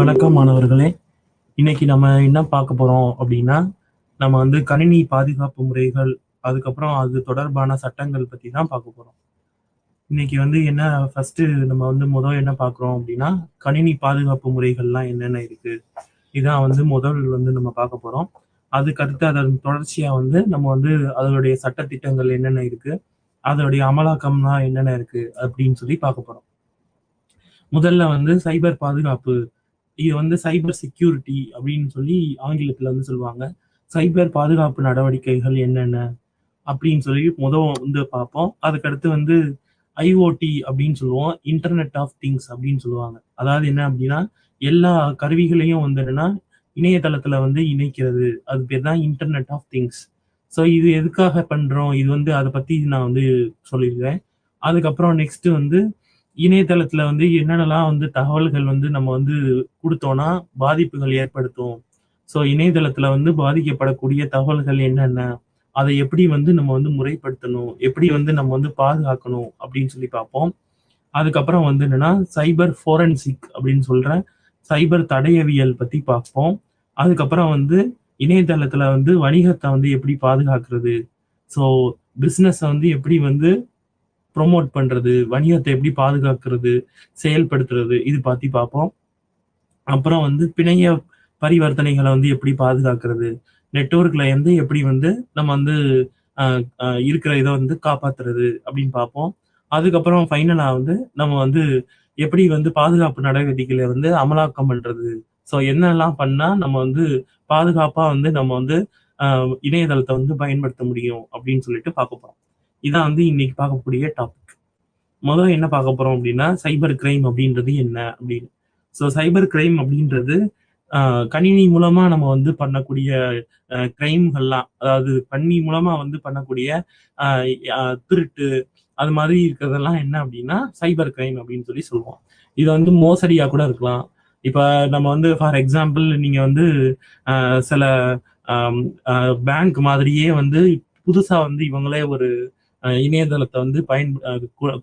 வணக்கம் மாணவர்களே. இன்னைக்கு நம்ம என்ன பார்க்க போறோம் அப்படின்னா, நம்ம வந்து கணினி பாதுகாப்பு முறைகள், அதுக்கப்புறம் அது தொடர்பான சட்டங்கள் பத்தி தான் பார்க்க போறோம். இன்னைக்கு வந்து என்ன ஃபர்ஸ்ட்டு நம்ம வந்து என்ன பார்க்குறோம் அப்படின்னா, கணினி பாதுகாப்பு முறைகள்லாம் என்னென்ன இருக்கு? இதான் வந்து முதல் வந்து நம்ம பார்க்க போறோம். அதுக்கு அடுத்து அதன் தொடர்ச்சியா வந்து நம்ம வந்து அதனுடைய சட்டதிட்டங்கள் என்னென்ன இருக்கு? அதனுடைய அமலாக்கம்லாம் என்னென்ன இருக்கு? அப்படின்னு சொல்லி பார்க்க போறோம். முதல்ல வந்து சைபர் பாதுகாப்பு. இது வந்து சைபர் செக்யூரிட்டி அப்படின்னு சொல்லி ஆங்கிலத்துல வந்து சொல்லுவாங்க. சைபர் பாதுகாப்பு நடவடிக்கைகள் என்னென்ன? அப்படின்னு சொல்லி வந்து பார்ப்போம். அதுக்கடுத்து வந்து ஐஓடி அப்படின்னு சொல்லுவோம். இன்டர்நெட் ஆஃப் திங்ஸ் அப்படின்னு சொல்லுவாங்க. அதாவது என்ன அப்படின்னா, எல்லா கருவிகளையும் வந்து என்னன்னா, இணையதளத்துல வந்து இணைக்கிறது. அது பேர் தான் இன்டர்நெட் ஆஃப் திங்ஸ். ஸோ இது எதுக்காக பண்றோம்? இது வந்து அத பத்தி நான் வந்து சொல்லியிருக்கிறேன். அதுக்கப்புறம் நெக்ஸ்ட் வந்து இணையதளத்துல வந்து என்னென்னலாம் வந்து தகவல்கள் வந்து நம்ம வந்து குடுத்தோம்னா, பாதிப்புகள் ஏற்படுத்தும். ஸோ இணையதளத்துல வந்து பாதிக்கப்படக்கூடிய தகவல்கள் என்னென்ன? அதை எப்படி வந்து நம்ம வந்து முறைப்படுத்தணும்? எப்படி வந்து நம்ம வந்து பாதுகாக்கணும்? அப்படின்னு சொல்லி பார்ப்போம். அதுக்கப்புறம் வந்து என்னன்னா, சைபர் ஃபோரன்சிக் அப்படின்னு சொல்ற சைபர் தடயவியல் பத்தி பார்ப்போம். அதுக்கப்புறம் வந்து இணையதளத்துல வந்து வணிகத்த வந்து எப்படி பாதுகாக்கிறது? ஸோ பிசினஸ வந்து எப்படி வந்து ப்ரமோட் பண்றது? வணிகத்த எப்படி பாதுகாக்கிறது? செயல்படுத்துறது? இது பத்தி பார்ப்போம். அப்புறம் வந்து பிணைய பரிவர்த்தனைகள வந்து எப்படி பாதுகாக்கிறது? நெட்வொர்க்ல வந்து எப்படி வந்து நம்ம வந்து அ இருக்கிற இத வந்து காப்பாத்துறது அப்படின்னு பார்ப்போம். அதுக்கப்புறம் ஃபைனலா வந்து நம்ம வந்து எப்படி வந்து பாதுகாப்பு நடவடிக்கைகள வந்து அமலாக்கம் பண்றது? ஸோ என்னெல்லாம் பண்ணா நம்ம வந்து பாதுகாப்பா வந்து நம்ம வந்து அ இணையதளத்த வந்து பயன்படுத்த முடியும் அப்படின்னு சொல்லிட்டு பார்க்க போறோம். இதான் வந்து இன்னைக்கு பார்க்கக்கூடிய டாபிக். என்ன பார்க்க போறோம் அப்படின்னா, சைபர் கிரைம் அப்படின்றது என்ன அப்படின்னு. சைபர் கிரைம் அப்படின்றது அ கணினி மூலமா நம்ம வந்து பண்ணக்கூடிய கிரைம்கள்லாம், அதாவது கணினி மூலமா வந்து பண்ணக்கூடிய அ அ திருட்டு, அது மாதிரி இருக்கிறதெல்லாம் என்ன அப்படின்னா, சைபர் கிரைம் அப்படின்னு சொல்லி சொல்லுவோம். இது வந்து மோசடியா கூட இருக்கலாம். இப்ப நம்ம வந்து ஃபார் எக்ஸாம்பிள் நீங்க வந்து சில அம் அ பேங்க் மாதிரியே வந்து புதுசா வந்து இவங்களே ஒரு இணையதளத்த வந்து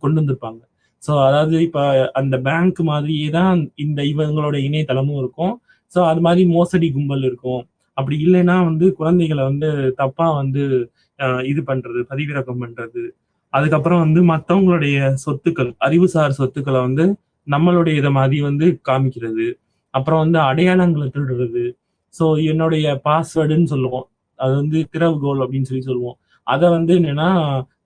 கொண்டு வந்திருப்பாங்க. அதாவது இப்ப அந்த பேங்க் மாதிரியே தான் இவங்களோட இணையதளமும் இருக்கும். அது மாரி மோசடி கும்பல் இருக்கும். அப்படி இல்லைன்னா வந்து குழந்தைகள வந்து தப்பா வந்து இது பண்றது, பதிவிறக்கம் பண்றது. அதுக்கப்புறம் வந்து மத்தவங்களுடைய சொத்துக்கள், அறிவுசார் சொத்துக்கள வந்து நம்மளுடைய இத மாரி வந்து காமிக்கிறது. அப்புறம் வந்து அடையாளங்கள திருடுறது. என்னுடைய பாஸ்வேர்டுன்னு சொல்லுவோம். அது வந்து திறவுகோல் அப்படின்னு சொல்லி சொல்லுவோம். அத வந்து என்னன்னா,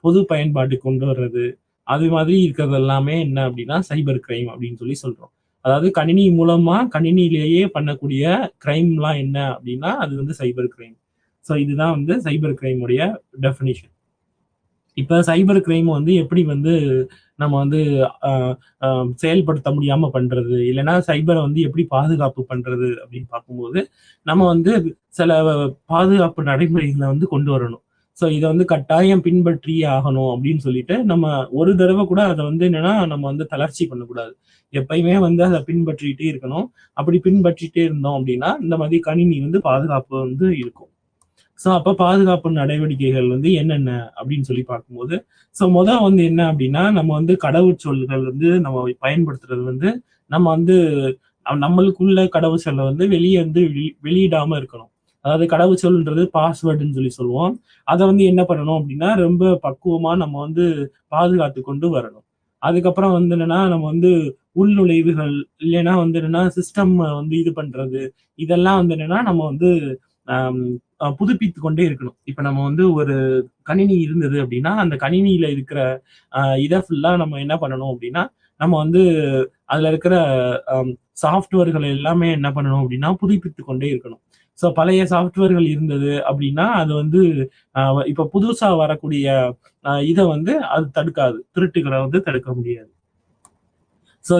பொது பயன்பாட்டுக்கு கொண்டு வர்றது. அது மாதிரி இருக்கிறது எல்லாமே என்ன அப்படின்னா, சைபர் கிரைம் அப்படின்னு சொல்லி சொல்றோம். அதாவது கணினி மூலமா கணினியிலேயே பண்ணக்கூடிய கிரைம்லாம் என்ன அப்படின்னா, அது வந்து சைபர் கிரைம். இதுதான் வந்து சைபர் கிரைம் உடைய டெஃபினிஷன். இப்ப சைபர் கிரைம் வந்து எப்படி வந்து நம்ம வந்து அ அ செயல்படுத்த முடியாம பண்றது? இல்லன்னா சைபர வந்து எப்படி பாதுகாப்பு பண்றது? அப்படின்னு பார்க்கும்போது, நம்ம வந்து சில பாதுகாப்பு நடைமுறைகள வந்து கொண்டு வரணும். இத வந்து கட்டாயம் பின்பற்றியே ஆகணும் அப்படின்னு சொல்லிட்டு, நம்ம ஒரு தடவ கூட அத வந்து என்னன்னா, நம்ம வந்து தளர்ச்சி பண்ணக்கூடாது. எப்பயுமே வந்து அத பின்பற்றிட்டே இருக்கணும். அப்படி பின்பற்றிட்டே இருந்தோம் அப்படின்னா, இந்த மாதிரி கணினி வந்து பாதுகாப்பு வந்து இருக்கும். அப்ப பாதுகாப்பு நடவடிக்கைகள் வந்து என்னென்ன அப்படின்னு சொல்லி பார்க்கும்போது, வந்து என்ன அப்படின்னா, நம்ம வந்து கடவுச்சொல்கள் வந்து நம்ம பயன்படுத்துறது வந்து, நம்ம வந்து நம்மளுக்குள்ள கடவுச்சொல்ல வந்து வெளிய வந்து வெளியிடாம இருக்கணும். அதாவது கடவுச்சொல்ன்றது பாஸ்வேர்டுன்னு சொல்லி சொல்லுவோம். அத வந்து என்ன பண்ணணும் அப்படின்னா, ரொம்ப பக்குவமா நம்ம வந்து பாதுகாத்து கொண்டு வரணும். அதுக்கப்புறம் வந்து என்னன்னா, நம்ம வந்து உள்நுழைவுகள் இல்லைன்னா வந்து என்னன்னா, சிஸ்டம் வந்து இது பண்றது, இதெல்லாம் வந்து என்னன்னா, நம்ம வந்து அம் புதுப்பித்துக் கொண்டே இருக்கணும். இப்ப நம்ம வந்து ஒரு கணினி இருந்தது அப்படின்னா, அந்த கணினியில இருக்கிற இத ஃபுல்லா நம்ம என்ன பண்ணணும் அப்படின்னா, நம்ம வந்து அதுல இருக்கிற அம் சாஃப்ட்வேர்கள் எல்லாமே என்ன பண்ணணும் அப்படின்னா, புதுப்பித்துக் கொண்டே இருக்கணும். பழைய சாஃப்ட்வேர்கள் இருந்தது அப்படின்னா, அது வந்து அ இப்ப புதுசா வரக்கூடிய இத வந்து அது தடுக்காது. திருட்டுகள வந்து தடுக்க முடியாது.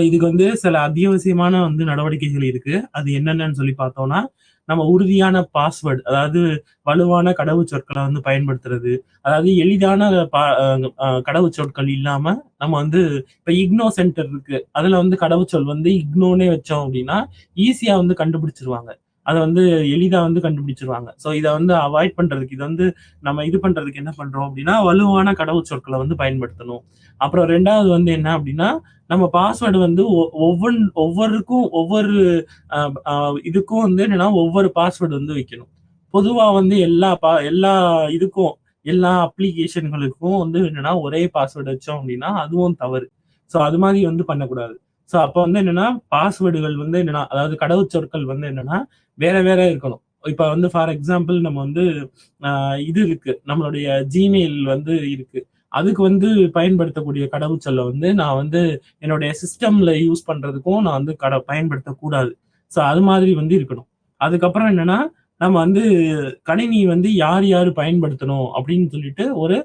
இதுக்கு வந்து சில அத்தியாவசியமான வந்து நடவடிக்கைகள் இருக்கு. அது என்னென்னன்னு சொல்லி பார்த்தோம்னா, நம்ம உறுதியான பாஸ்வேர்ட், அதாவது வலுவான கடவுச்சொற்கள வந்து பயன்படுத்துறது. அதாவது எளிதான ப அ அ கடவுச்சொற்கள் இல்லாம, நம்ம வந்து இப்ப இக்னோ சென்டர் இருக்கு. அதுல வந்து கடவுச்சொல் வந்து இக்னோன்னே வச்சோம் அப்டின்னா, ஈஸியா வந்து கண்டுபிடிச்சுருவாங்க. அதை வந்து எளிதா வந்து கண்டுபிடிச்சிருவாங்க. ஸோ இதை வந்து அவாய்ட் பண்றதுக்கு, இதை வந்து நம்ம இது பண்றதுக்கு என்ன பண்றோம் அப்படின்னா, வலுவான கடவுச்சொற்களை வந்து பயன்படுத்தணும். அப்புறம் 2வது வந்து என்ன அப்படின்னா, நம்ம பாஸ்வேர்டு வந்து ஒவ்வொருக்கும் ஒவ்வொரு இதுக்கும் வந்து என்னன்னா ஒவ்வொரு பாஸ்வேர்டு வந்து வைக்கணும். பொதுவா வந்து எல்லா இதுக்கும் எல்லா அப்ளிகேஷன்களுக்கும் வந்து என்னன்னா ஒரே பாஸ்வேர்டு வச்சோம் அப்படின்னா அதுவும் தவறு. ஸோ அது மாதிரி வந்து பண்ணக்கூடாது. ஸோ அப்போ வந்து என்னன்னா பாஸ்வேர்டுகள் வந்து என்னன்னா, அதாவது கடவுச்சொற்கள் வந்து என்னன்னா வேற வேற இருக்கணும். இப்ப வந்து ஃபார் எக்ஸாம்பிள் நம்ம வந்து இது இருக்கு, நம்மளுடைய ஜிமெயில் வந்து இருக்கு. அதுக்கு வந்து பயன்படுத்தக்கூடிய கடவுச்சொல்ல வந்து நான் வந்து என்னுடைய சிஸ்டம்ல யூஸ் பண்றதுக்கும் நான் வந்து பயன்படுத்தக்கூடாது. ஸோ அது மாதிரி வந்து இருக்கணும். அதுக்கப்புறம் என்னன்னா, நம்ம வந்து கணினி வந்து யார் யார் பயன்படுத்தணும் அப்படின்னு சொல்லிட்டு ஒரு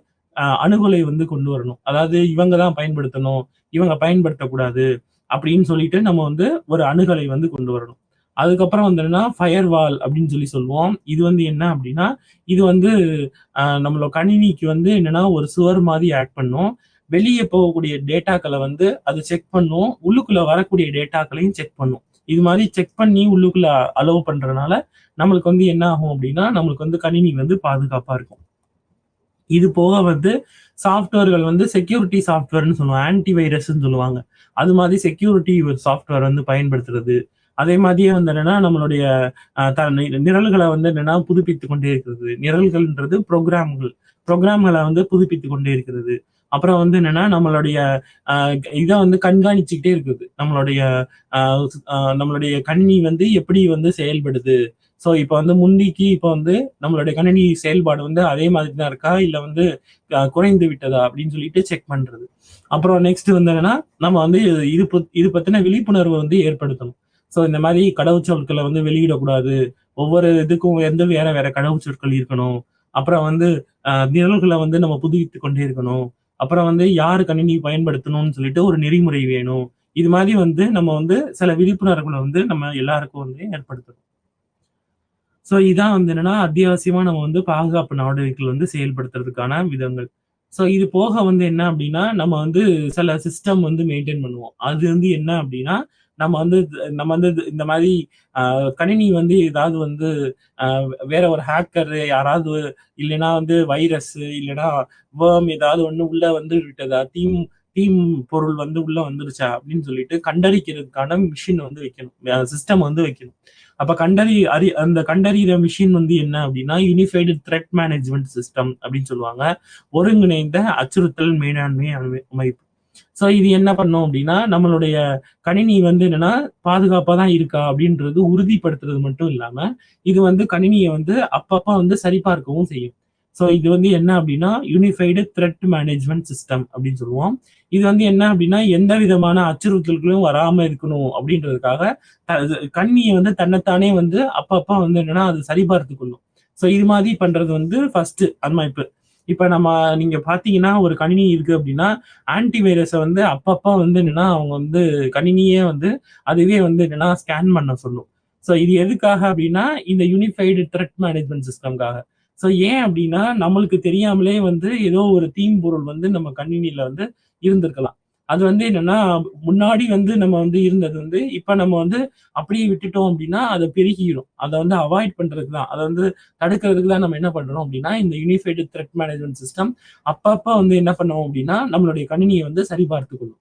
அணுகுலை வந்து கொண்டு வரணும். அதாவது இவங்க தான் பயன்படுத்தணும், இவங்க பயன்படுத்தக்கூடாது அப்படின்னு சொல்லிட்டு நம்ம வந்து ஒரு அணுகலை வந்து கொண்டு வரணும். அதுக்கப்புறம் வந்து என்னன்னா, ஃபயர் வால் அப்படின்னு சொல்லி சொல்லுவோம். இது வந்து என்ன அப்படின்னா, இது வந்து நம்மளோட கணினிக்கு வந்து என்னன்னா ஒரு சுவர் மாதிரி ஆக்ட் பண்ணும். வெளிய போகக்கூடிய டேட்டாக்கள வந்து அது செக் பண்ணும். உள்ளுக்குள்ள வரக்கூடிய டேட்டாக்களையும் செக் பண்ணும். இது மாதிரி செக் பண்ணி உள்ளுக்குள்ள அலோவ் பண்றதுனால, நம்மளுக்கு வந்து என்ன ஆகும் அப்படின்னா, நம்மளுக்கு வந்து கணினி வந்து பாதுகாப்பா இருக்கும். இது போக வந்து சாஃப்ட்வேர்கள் வந்து செக்யூரிட்டி சாஃப்ட்வேர்ன்னு சொல்லுவாங்க. ஆன்டி வைரஸ்ன்னு சொல்லுவாங்க. அது மாதிரி செக்யூரிட்டி சாஃப்ட்வேர் வந்து பயன்படுத்துறது. அதே மாதிரியே வந்து என்னன்னா, நம்மளுடைய நிரல்கள வந்து என்னன்னா புதுப்பித்துக் கொண்டே இருக்கிறது. நிரல்கள்ன்றது புரோகிராம்கள வந்து புதுப்பித்துக் கொண்டே இருக்கிறது. அப்புறம் வந்து என்னன்னா, நம்மளுடைய அ இத வந்து கண்காணிச்சுக்கிட்டே இருக்குது. நம்மளுடைய கணினி வந்து எப்படி வந்து செயல்படுது. ஸோ இப்ப வந்து முந்திக்கு இப்ப வந்து நம்மளுடைய கணினி செயல்பாடு வந்து அதே மாதிரி தான் இருக்கா? இல்ல வந்து குறைந்து விட்டதா? அப்படின்னு சொல்லிட்டு செக் பண்றது. அப்புறம் நெக்ஸ்ட் வந்து என்னன்னா, நம்ம வந்து இது பத்தின விழிப்புணர்வு வந்து ஏற்படுத்தணும். ஸோ இந்த மாரி கடவுச்சொற்கள வந்து வெளியிடக்கூடாது. ஒவ்வொரு இதுக்கும் வந்து வேற வேற கடவுச்சொற்கள் இருக்கணும். அப்புறம் வந்து நிரல்கள வந்து நம்ம புதுப்பித்துக் கொண்டே இருக்கணும். அப்புறம் வந்து யாரு கணினி பயன்படுத்தணும்னு சொல்லிட்டு ஒரு நெறிமுறை வேணும். இது மாரி வந்து நம்ம வந்து சில விழிப்புணர்வுகள வந்து நம்ம எல்லாருக்கும் வந்து ஏற்படுத்தணும். ஸோ இதான் வந்து என்னன்னா, அத்தியாவசியமா நம்ம வந்து பாதுகாப்பு நடவடிக்கைகள் வந்து செயல்படுத்துறதுக்கான விதங்கள். ஸோ இது போக வந்து என்ன அப்டின்னா, நம்ம வந்து சில சிஸ்டம் வந்து மெயின்டெயின் பண்ணுவோம். அது வந்து என்ன அப்டின்னா, நம்ம வந்து இந்த மாரி அ கணினி வந்து ஏதாவது வந்து அ வேற ஒரு ஹேக்கர் யாராவது இல்லைன்னா வந்து வைரஸ் இல்லைன்னா வொர்ம் ஏதாவது ஒண்ணு உள்ள வந்து விட்டதா, தீம் பொருள் வந்து உள்ள வந்துருச்சா அப்படின்னு சொல்லிட்டு கண்டறிக்கிறதுக்கான மிஷின் வந்து வைக்கணும். சிஸ்டம் வந்து வைக்கணும். அப்ப அந்த கண்டறியிற மிஷின் வந்து என்ன அப்படின்னா, யூனிஃபைடு த்ரெட் மேனேஜ்மென்ட் சிஸ்டம் அப்படின்னு சொல்லுவாங்க. ஒருங்கிணைந்த அச்சுறுத்தல் மேலாண்மை அமைப்பு. ஸோ இது என்ன பண்ணும் அப்படின்னா, நம்மளுடைய கணினி வந்து என்னன்னா, பாதுகாப்பா தான் இருக்கா அப்படின்றது உறுதிப்படுத்துறது மட்டும் இல்லாம, இது வந்து கணினிய வந்து அப்பப்ப வந்து சரிபார்க்கவும் செய்யும். ஸோ இது வந்து என்ன அப்படின்னா, யூனிஃபைடு த்ரெட் மேனேஜ்மென்ட் சிஸ்டம் அப்படின்னு சொல்லுவோம். இது வந்து என்ன அப்படின்னா, எந்த விதமான அச்சுறுத்தல்களும் வராம இருக்கணும் அப்படின்றதுக்காக, கணினிய வந்து தன்னைத்தானே வந்து அப்பப்ப வந்து என்னன்னா, அது சரிபார்த்துக் கொள்ளும். ஸோ இது மாதிரி பண்றது வந்து ஃபர்ஸ்ட் அமைப்பு. இப்ப நீங்க பார்த்தீங்கன்னா, ஒரு கணினி இருக்கு அப்படின்னா, ஆன்டி வைரஸ வந்து அப்பப்ப வந்து என்னன்னா, அவங்க வந்து கணினியே வந்து அதுவே வந்து என்னன்னா ஸ்கேன் பண்ண சொல்லும். ஸோ இது எதுக்காக அப்படின்னா, இந்த யூனிஃபைடு த்ரெட் மேனேஜ்மென்ட் சிஸ்டம்க்காக. ஸோ ஏன் அப்படின்னா, நம்மளுக்கு தெரியாமலே வந்து ஏதோ ஒரு தீம்பொருள் வந்து நம்ம கணினியில வந்து இருந்திருக்கலாம். அது வந்து என்னன்னா, முன்னாடி வந்து நம்ம வந்து இருந்தது வந்து, இப்ப நம்ம வந்து அப்படியே விட்டுட்டோம் அப்படின்னா, அது பெருகிரும். அத வந்து அவாய்ட் பண்றதுக்கு தான். அத வந்து தடுக்கிறதுக்கு தான் நம்ம என்ன பண்றோம் அப்படின்னா, இந்த யூனிஃபைடு த்ரெட் மேனேஜ்மென்ட் சிஸ்டம் அப்பப்ப வந்து என்ன பண்ணுவோம் அப்படின்னா, நம்மளுடைய கணினிய வந்து சரிபார்த்துக் கொள்ளும்.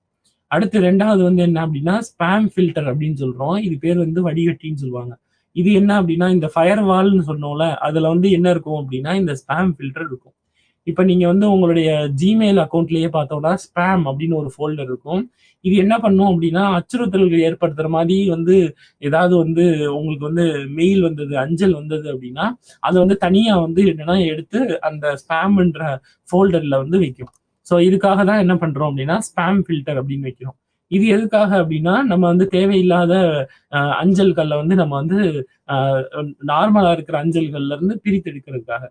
அடுத்து 2வது வந்து என்ன அப்படின்னா, ஸ்பாம் ஃபில்டர் அப்படின்னு சொல்றோம். இது பேர் வந்து வடிகட்டின்னு சொல்லுவாங்க. இது என்ன அப்படின்னா, இந்த ஃபயர் வால்ன்னு சொன்னோம்ல, அதுல வந்து என்ன இருக்கும் அப்படின்னா, இந்த ஸ்பாம் ஃபில்டர் இருக்கும். இப்ப நீங்க வந்து உங்களுடைய Gmail அக்கவுண்ட்லயே பார்த்தோம்னா, ஸ்பாம் அப்படின்னு ஒரு ஃபோல்டர் இருக்கும். இது என்ன பண்ணும் அப்படின்னா, அச்சுறுத்தல்கள் ஏற்படுத்துற மாரி வந்து ஏதாவது வந்து உங்களுக்கு வந்து மெயில் வந்தது, அஞ்சல் வந்தது அப்படின்னா, அத வந்து தனியா வந்து என்னன்னா எடுத்து அந்த ஸ்பாம்ன்ற ஃபோல்டர்ல வந்து வைக்கும். ஸோ இதுக்காக தான் என்ன பண்றோம் அப்படின்னா, ஸ்பாம் ஃபில்டர் அப்படின்னு வைக்கிறோம். இது எதுக்காக அப்படின்னா, நம்ம வந்து தேவையில்லாத அஞ்சல்கள்ல வந்து நம்ம வந்து அ நார்மலா இருக்கிற அஞ்சல்கள்ல இருந்து பிரித்தெடுக்கிறதுக்காக.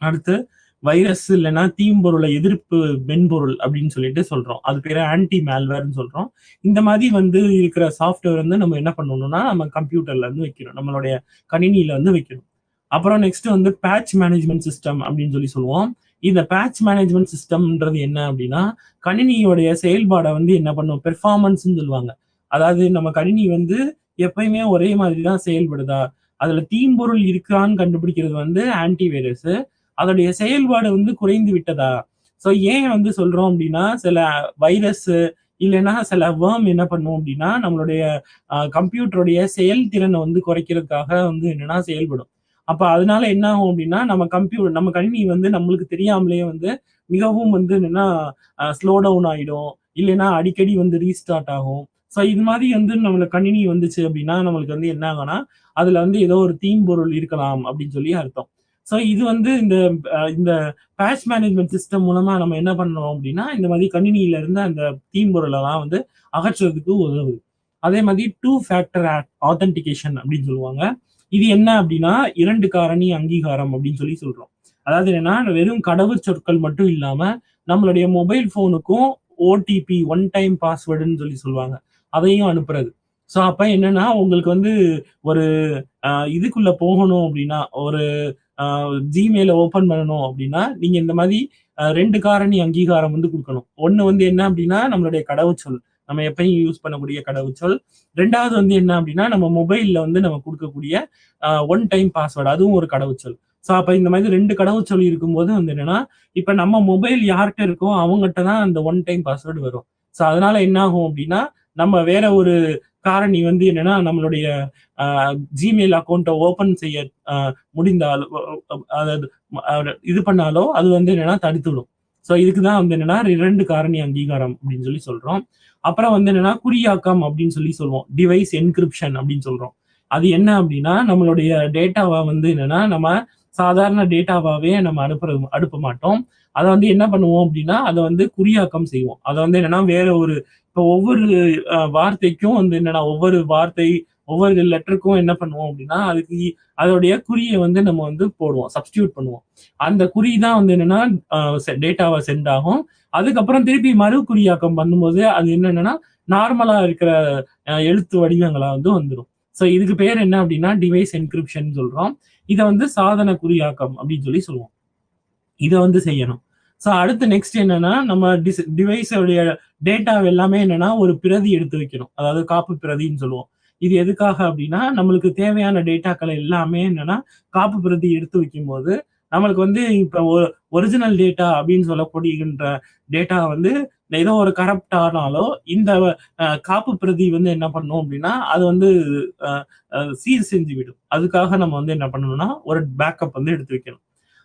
அடுத்து வைரஸ் இல்லைன்னா தீம்பொருளை எதிர்ப்பு மென்பொருள் அப்படின்னு சொல்லிட்டு சொல்றோம். அது பேரு ஆன்டி மேல்வேர்ன்னு சொல்றோம். இந்த மாதிரி வந்து இருக்கிற சாஃப்ட்வேர் வந்து நம்ம என்ன பண்ணணும்னா, நம்ம கம்ப்யூட்டர்ல வந்து வைக்கணும். நம்மளுடைய கணினியில வந்து வைக்கணும். அப்புறம் நெக்ஸ்ட் வந்து பேட்ச் மேனேஜ்மென்ட் சிஸ்டம் அப்படின்னு சொல்லி சொல்லுவோம். இந்த பேட்ச் மேனேஜ்மென்ட் சிஸ்டம்ன்றது என்ன அப்படின்னா, கணினியோடைய செயல்பாட வந்து என்ன பண்ணும், பெர்ஃபார்மன்ஸ்ன்னு சொல்லுவாங்க. அதாவது நம்ம கணினி வந்து எப்பயுமே ஒரே மாதிரி தான் செயல்படுதா? அதுல தீம்பொருள் இருக்கான்னு கண்டுபிடிக்கிறது வந்து ஆன்டிவைரஸ். அதோடைய செயல்பாடு வந்து குறைந்து விட்டதா? ஸோ ஏன் வந்து சொல்றோம் அப்படின்னா, சில வைரஸ் இல்லைன்னா சில வேர்ம் என்ன பண்ணும் அப்படின்னா, நம்மளுடைய கம்ப்யூட்டருடைய செயல்திறனை வந்து குறைக்கிறதுக்காக வந்து என்னன்னா செயல்படும். அப்ப அதனால என்ன ஆகும் அப்படின்னா, நம்ம கணினி வந்து நம்மளுக்கு தெரியாமலேயே வந்து மிகவும் வந்து என்னன்னா ஸ்லோ டவுன் ஆயிடும். இல்லைன்னா அடிக்கடி வந்து ரீஸ்டார்ட் ஆகும். ஸோ இது மாதிரி வந்து நம்மளுக்கு கணினி வந்துச்சு அப்படின்னா, நம்மளுக்கு வந்து என்ன ஆகும்னா, அதுல வந்து ஏதோ ஒரு தீம்பொருள் இருக்கலாம் அப்படின்னு சொல்லி அர்த்தம். ஸோ இது வந்து இந்த பேட்ச் மேனேஜ்மென்ட் சிஸ்டம் மூலமா நம்ம என்ன பண்றோம் அப்படின்னா, இந்த மாதிரி கணினியில இருந்து அந்த தீம்பொருளெல்லாம் வந்து அகற்றுறதுக்கு உதவுது. அதே மாதிரி 2 ஃபேக்டர் ஆத்தென்டிகேஷன் அப்படின்னு சொல்லுவாங்க. இது என்ன அப்படின்னா, 2 காரணி அங்கீகாரம் அப்படின்னு சொல்லி சொல்றோம். அதாவது என்னன்னா, வெறும் கடவுச்சொற்கள் மட்டும் இல்லாம, நம்மளுடைய மொபைல் ஃபோனுக்கும் ஓடிபி ஒன் டைம் பாஸ்வேர்டுன்னு சொல்லி சொல்லுவாங்க. அதையும் அனுப்புறது. ஸோ அப்ப என்னன்னா, உங்களுக்கு வந்து ஒரு இதுக்குள்ள போகணும் அப்படின்னா, ஒரு அ Gmail ஓப்பன் பண்ணணும் அப்படின்னா, நீங்க இந்த மாரி 2 காரணி அங்கீகாரம் வந்து குடுக்கணும். ஒண்ணு வந்து என்ன அப்படின்னா, நம்மளுடைய கடவுச்சொல். நம்ம எப்பயும் யூஸ் பண்ணக்கூடிய கடவுச்சொல். 2வது வந்து என்ன அப்படின்னா, நம்ம மொபைல்ல வந்து நம்ம குடுக்கக்கூடிய ஒன் டைம் பாஸ்வேர்ட். அதுவும் ஒரு கடவுச்சொல். ஸோ அப்ப இந்த மாதிரி 2 கடவுச்சொல் இருக்கும்போது வந்து என்னன்னா, இப்ப நம்ம மொபைல் யார்ட்ட இருக்கோ அவங்கட்ட தான் அந்த ஒன் டைம் பாஸ்வேர்ட் வரும். ஸோ அதனால என்ன ஆகும் அப்படின்னா, நம்ம வேற ஒரு காரணி வந்து என்னன்னா, நம்மளுடைய அ Gmail அக்கவுண்ட்ட ஓப்பன் செய்ய அ முடிந்தால் அதாவது இது பண்ணாலோ, அது வந்து என்னன்னா தடுத்துடும். ஸோ இதுக்கு தான் வந்து என்னன்னா 2 காரணி அங்கீகாரம் அப்படின்னு சொல்லி சொல்றோம். அப்புறம் வந்து என்னன்னா, குறியாக்கம் அப்படின்னு சொல்லி சொல்லுவோம். டிவைஸ் என்கிரிப்ஷன் அப்படின்னு சொல்றோம். அது என்ன அப்படின்னா, நம்மளுடைய டேட்டாவ வந்து என்னன்னா, நம்ம சாதாரண டேட்டாவாவே நம்ம அனுப்ப மாட்டோம். அத வந்து என்ன பண்ணுவோம் அப்படின்னா, அத வந்து குறியாக்கம் செய்வோம். அத வந்து என்னன்னா, வேற ஒரு இப்போ ஒவ்வொரு வார்த்தைக்கும் வந்து என்னன்னா, ஒவ்வொரு வார்த்தை, ஒவ்வொரு லெட்டருக்கும் என்ன பண்ணுவோம் அப்படின்னா, அதோடைய குறிய வந்து நம்ம வந்து போடுவோம். சப்ஸ்டிடியூட் பண்ணுவோம். அந்த குறி தான் வந்து என்னன்னா, அ டேட்டாவ சென்ட் ஆகும். அதுக்கப்புறம் திருப்பி மறு குறியாக்கம் பண்ணும்போது, அது என்னன்னா, நார்மலா இருக்கிற எழுத்து வடிவங்களா வந்து வந்துரும். ஸோ இதுக்கு பேர் என்ன அப்படின்னா, டிவைஸ் என்கிரிப்ஷன் சொல்றோம். இத வந்து சாதன குறியாக்கம் அப்படின்னு சொல்லி சொல்லுவோம். இத வந்து செய்யணும். ஸோ அடுத்து நெக்ஸ்ட் என்னன்னா, நம்ம டிவைஸோடைய டேட்டாவ எல்லாமே என்னன்னா, ஒரு பிரதி எடுத்து வைக்கணும். அதாவது காப்பு பிரதின்னு சொல்லுவோம். இது எதுக்காக அப்படின்னா, நம்மளுக்கு தேவையான டேட்டாக்கள் எல்லாமே என்னன்னா, காப்பு பிரதி எடுத்து வைக்கும்போது, நம்மளுக்கு வந்து இப்ப ஒரிஜினல் டேட்டா அப்படின்னு சொல்லப்படுகின்ற டேட்டா வந்து ஏதோ ஒரு கரப்ட் ஆனாலோ, இந்த காப்பு பிரதி வந்து என்ன பண்ணும் அப்படின்னா, அது வந்து அ அ சீர் செஞ்சு விடும். அதுக்காக நம்ம வந்து என்ன பண்ணணும்னா, ஒரு பேக்கப் வந்து எடுத்து வைக்கணும்.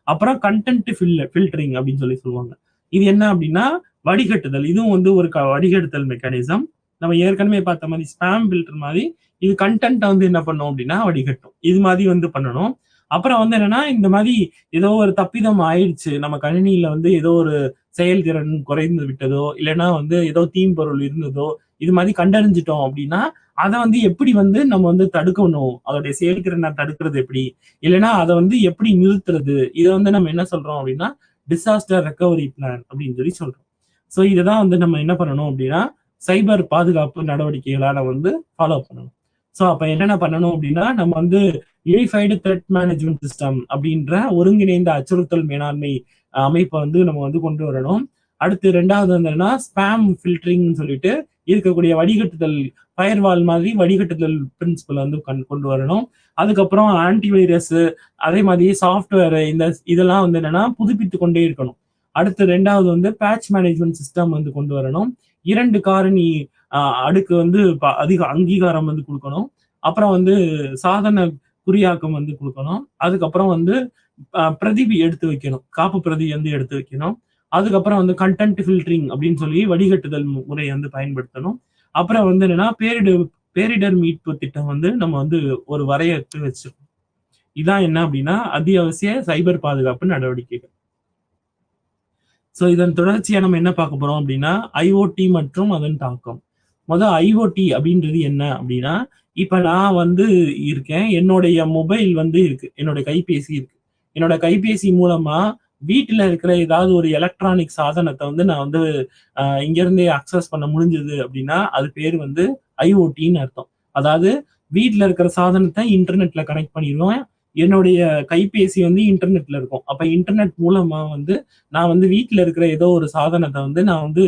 அப்புறம் கன்டென்ட் ஃபில்டரிங் அப்படின்னு சொல்லி சொல்லுவாங்க. இது என்ன அப்படின்னா, வடிகட்டுதல். இதுவும் வந்து ஒரு வடிகட்டுதல் மெக்கானிசம். நம்ம ஏற்கனவே பார்த்த மாரி ஸ்பாம் ஃபில்டர் மாரி, இது கன்டென்ட்ட வந்து என்ன பண்ணும் அப்படின்னா வடிகட்டும். இது மாரி வந்து பண்ணணும். அப்புறம் வந்து என்னன்னா, இந்த மாரி ஏதோ ஒரு தப்பிதம் ஆயிடுச்சு. நம்ம கணினியில வந்து ஏதோ ஒரு செயல்திறன் குறைந்து விட்டதோ, இல்லன்னா வந்து ஏதோ தீம்பொருள் இருந்ததோ, இது மாரி கண்டறிஞ்சுட்டோம் அப்படின்னா, அத வந்து எப்படி வந்து நம்ம வந்து தடுக்கணும்? அதோடைய செயல்திறன தடுக்கிறது எப்படி? இல்லன்னா அத வந்து எப்படி நிறுத்துறது? இத வந்து நம்ம என்ன சொல்றோம் அப்படின்னா, டிசாஸ்டர் ரெக்கவரி பிளான் அப்படின்னு சொல்லி சொல்றோம். ஸோ இததான் வந்து நம்ம என்ன பண்ணணும் அப்படின்னா, சைபர் பாதுகாப்பு நடவடிக்கைகளா நம்ம வந்து ஃபாலோ பண்ணணும். ஸோ அப்ப என்னென்ன பண்ணணும் அப்படின்னா, நம்ம வந்து யூனிஃபைடு த்ரெட் மேனேஜ்மென்ட் சிஸ்டம் அப்படின்ற ஒருங்கிணைந்த அச்சுறுத்தல் மேலாண்மை அமைப்ப வந்து நம்ம வந்து கொண்டு வரணும். அடுத்து 2வது வந்து என்னன்னா, ஸ்பாம் ஃபில்டரிங்ன்னு சொல்லிட்டு இருக்கக்கூடிய வடிகட்டுதல் ஃபயர்வால் மாதிரி வடிகட்டுதல் பிரின்சிபல் வந்து கொண்டு வரணும். அதுக்கப்புறம் ஆன்டிவைரஸ் அதே மாதிரி சாஃப்ட்வேர் இதெல்லாம் வந்து என்னன்னா புதுப்பித்துக் கொண்டே இருக்கணும். அடுத்து 2வது வந்து பேட்ச் மேனேஜ்மென்ட் சிஸ்டம் வந்து கொண்டு வரணும். 2 காரணி அ அடுக்கு வந்து அதிக அங்கீகாரம் வந்து குடுக்கணும். அப்புறம் வந்து சாதன குறியாக்கம் வந்து குடுக்கணும். அதுக்கப்புறம் வந்து பிரதி எடுத்து வைக்கணும். காப்பு பிரதி வந்து எடுத்து வைக்கணும். அதுக்கப்புறம் வந்து கன்டென்ட் ஃபில்டரிங் அப்படின்னு சொல்லி வடிகட்டுதல் முறைய வந்து பயன்படுத்தணும். அப்புறம் வந்து என்னன்னா, பேரிடர் மீட்பு திட்டம் வந்து நம்ம வந்து ஒரு வரையறுத்து வச்சிருக்கோம். இதான் என்ன அப்படின்னா, அத்தியாவசிய சைபர் பாதுகாப்பு நடவடிக்கைகள். ஸோ இதன் தொடர்ச்சியா நம்ம என்ன பார்க்க போறோம் அப்படின்னா, ஐஓடி மற்றும் அதன் தாக்கம். ஐஓடி அப்படின்றது என்ன அப்படின்னா, இப்ப நான் வந்து இருக்கேன். என்னுடைய மொபைல் வந்து இருக்கு. என்னோட கைபேசி இருக்கு. என்னோட கைபேசி மூலமா வீட்ல இருக்கிற ஏதாவது ஒரு எலக்ட்ரானிக் சாதனத்த வந்து நான் வந்து இங்கருந்தே அக்சஸ் பண்ண முடிஞ்சது அப்படின்னா, அது பேரு வந்து ஐஓடின்னு அர்த்தம். அதாவது வீட்ல இருக்கிற சாதனத்த இன்டர்நெட்ல கனெக்ட் பண்ணிருவேன். என்னுடைய கைபேசி வந்து இன்டர்நெட்ல இருக்கும். அப்ப இன்டர்நெட் மூலமா வந்து நான் வந்து வீட்ல இருக்கிற ஏதோ ஒரு சாதனத்த வந்து நான் வந்து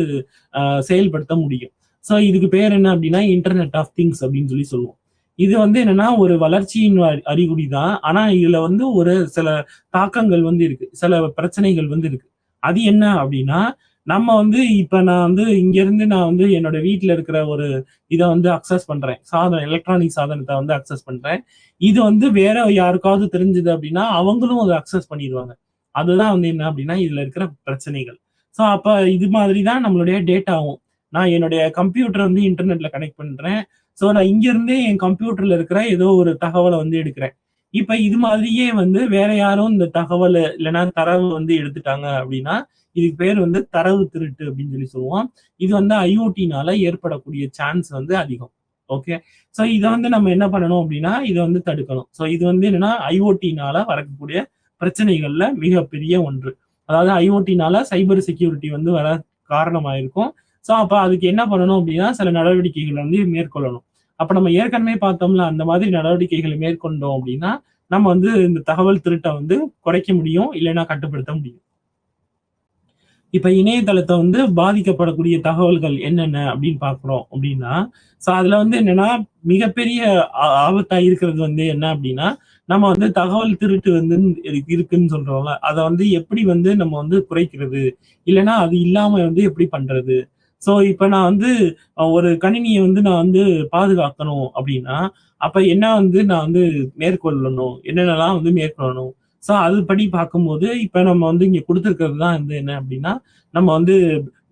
செயல்படுத்த முடியும். ஸோ இதுக்கு பேர் என்ன அப்படின்னா, இன்டர்நெட் ஆஃப் திங்ஸ் அப்படின்னு சொல்லி சொல்லுவோம். இது வந்து என்னன்னா ஒரு வளர்ச்சியின் அறிகுறி தான். ஆனா இதுல வந்து ஒரு சில தாக்கங்கள் வந்து இருக்கு. சில பிரச்சனைகள் வந்து இருக்கு. அது என்ன அப்படின்னா, நம்ம வந்து இப்ப நான் வந்து இங்கருந்து நான் வந்து என்னோட வீட்ல இருக்கிற ஒரு இத வந்து அக்சஸ் பண்றேன். எலக்ட்ரானிக் சாதனத்த வந்து அக்சஸ் பண்றேன். இது வந்து வேற யாருக்காவது தெரிஞ்சது அப்படின்னா, அவங்களும் அத அக்சஸ் பண்ணிருவாங்க. அதுதான் வந்து என்ன அப்படின்னா, இதுல இருக்கிற பிரச்சனைகள். அப்ப இது மாதிரி தான் நம்மளுடைய டேட்டாவும். நான் என்னுடைய கம்ப்யூட்டர் வந்து இன்டர்நெட்ல கனெக்ட் பண்றேன். நான் இங்க இருந்தே என் கம்ப்யூட்டர்ல இருக்கிற ஏதோ ஒரு தகவல வந்து எடுக்கிறேன். இப்ப இது மாதிரியே வந்து வேற யாரும் இந்த தகவல இல்லன்னா தரவு வந்து எடுத்துட்டாங்க அப்படின்னா, இதுக்கு பேர் வந்து தரவு திருட்டு அப்படின்னு சொல்லுவோம். இது வந்து IoTனால ஏற்படக்கூடிய சான்ஸ் வந்து அதிகம். ஓகே. இத வந்து நம்ம என்ன பண்ணணும் அப்படின்னா, இத வந்து தடுக்கணும். இது வந்து என்னன்னா IoTனால வரக்கூடிய பிரச்சனைகள்ல மிகப்பெரிய ஒன்று. அதாவது IoTனால சைபர் செக்யூரிட்டி வந்து வர காரணமா இருக்கும். அப்ப அதுக்கு என்ன பண்ணணும் அப்படின்னா, சில நடவடிக்கைகள் வந்து மேற்கொள்ளணும். அப்ப நம்ம ஏற்கனவே பார்த்தோம்ல, அந்த மாதிரி நடவடிக்கைகளை மேற்கொண்டோம் அப்படின்னா, நம்ம வந்து இந்த தகவல் திருட்ட வந்து குறைக்க முடியும். இல்லைன்னா கட்டுப்படுத்த முடியும். இப்ப இணையதளத்த வந்து பாதிக்கப்படக்கூடிய தகவல்கள் என்னென்ன அப்படின்னு பார்க்கிறோம் அப்படின்னா, அதுல வந்து என்னன்னா, மிகப்பெரிய ஆபத்தா இருக்கிறது வந்து என்ன அப்படின்னா, நம்ம வந்து தகவல் திருட்டு வந்து இருக்குன்னு சொல்றோம்ல, அத வந்து எப்படி வந்து நம்ம வந்து குறைக்கிறது? இல்லன்னா அது இல்லாம வந்து எப்படி பண்றது? இப்ப நான் வந்து ஒரு கணினிய வந்து நான் வந்து பாதுகாக்கணும் அப்படின்னா, அப்ப என்ன வந்து நான் வந்து மேற்கொள்ளணும்? என்னென்னலாம் வந்து மேற்கொள்ளணும்? அதுபடி பார்க்கும்போது, இப்ப நம்ம வந்து இங்க குடுத்திருக்கிறது தான் வந்து என்ன அப்படின்னா, நம்ம வந்து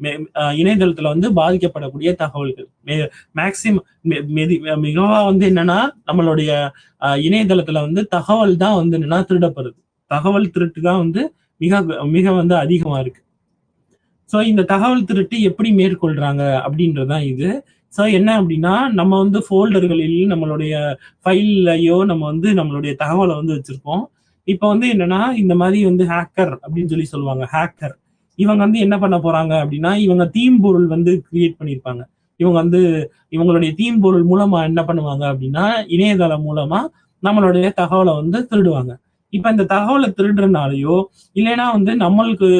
மெ இணையதளத்துல வந்து பாதிக்கப்படக்கூடிய தகவல்கள். மேக்ஸிமம் மிகவா வந்து என்னன்னா, நம்மளுடைய இணையதளத்துல வந்து தகவல் தான் வந்து என்னன்னா திருடப்படுது. தகவல் திருட்டு தான் வந்து மிக மிக வந்து அதிகமா இருக்கு. இந்த தகவல் திருட்டு எப்படி மேற்கொள்றாங்க அப்படின்றது தான் இது. என்ன அப்படின்னா, நம்ம வந்து ஃபோல்டர்களில் நம்மளுடைய ஃபைல்லயோ நம்ம வந்து நம்மளுடைய தகவல வந்து வச்சிருப்போம். இப்ப வந்து என்னன்னா, இந்த மாரி வந்து ஹேக்கர் அப்படின்னு சொல்லுவாங்க. ஹேக்கர். இவங்க வந்து என்ன பண்ண போறாங்க அப்படின்னா, இவங்க தீம்பொருள் வந்து கிரியேட் பண்ணியிருப்பாங்க. இவங்க வந்து இவங்களுடைய தீம்பொருள் மூலமா என்ன பண்ணுவாங்க அப்படின்னா, இணையதளம் மூலமா நம்மளுடைய தகவல வந்து திருடுவாங்க. இப்ப இந்த தகவல திருடுறனாலயோ, இல்லைன்னா வந்து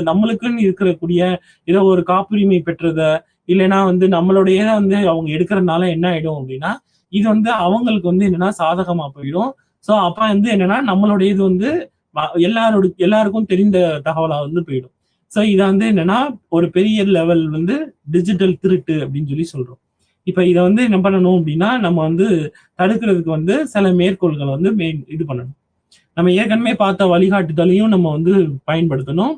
நம்மளுக்குன்னு இருக்கக்கூடிய ஏதோ ஒரு காப்புரிமை பெற்றத, இல்லைன்னா வந்து நம்மளுடையத வந்து அவங்க எடுக்கிறனால என்ன ஆயிடும் அப்படின்னா, இது வந்து அவங்களுக்கு வந்து என்னன்னா சாதகமா போயிடும். அப்ப வந்து என்னன்னா நம்மளுடையது வந்து எல்லாருக்கும் தெரிந்த தகவலா வந்து போயிடும். இத வந்து என்னன்னா ஒரு பெரிய லெவல் வந்து டிஜிட்டல் திருட்டு அப்படின்னு சொல்றோம். இப்ப இத வந்து என்ன பண்ணணும் அப்படின்னா, நம்ம வந்து தடுக்கிறதுக்கு வந்து சில மேற்கோள்கள வந்து இது பண்ணணும். நம்ம ஏற்கனவே பார்த்த வழிகாட்டுதலையும் நம்ம வந்து பயன்படுத்தணும்.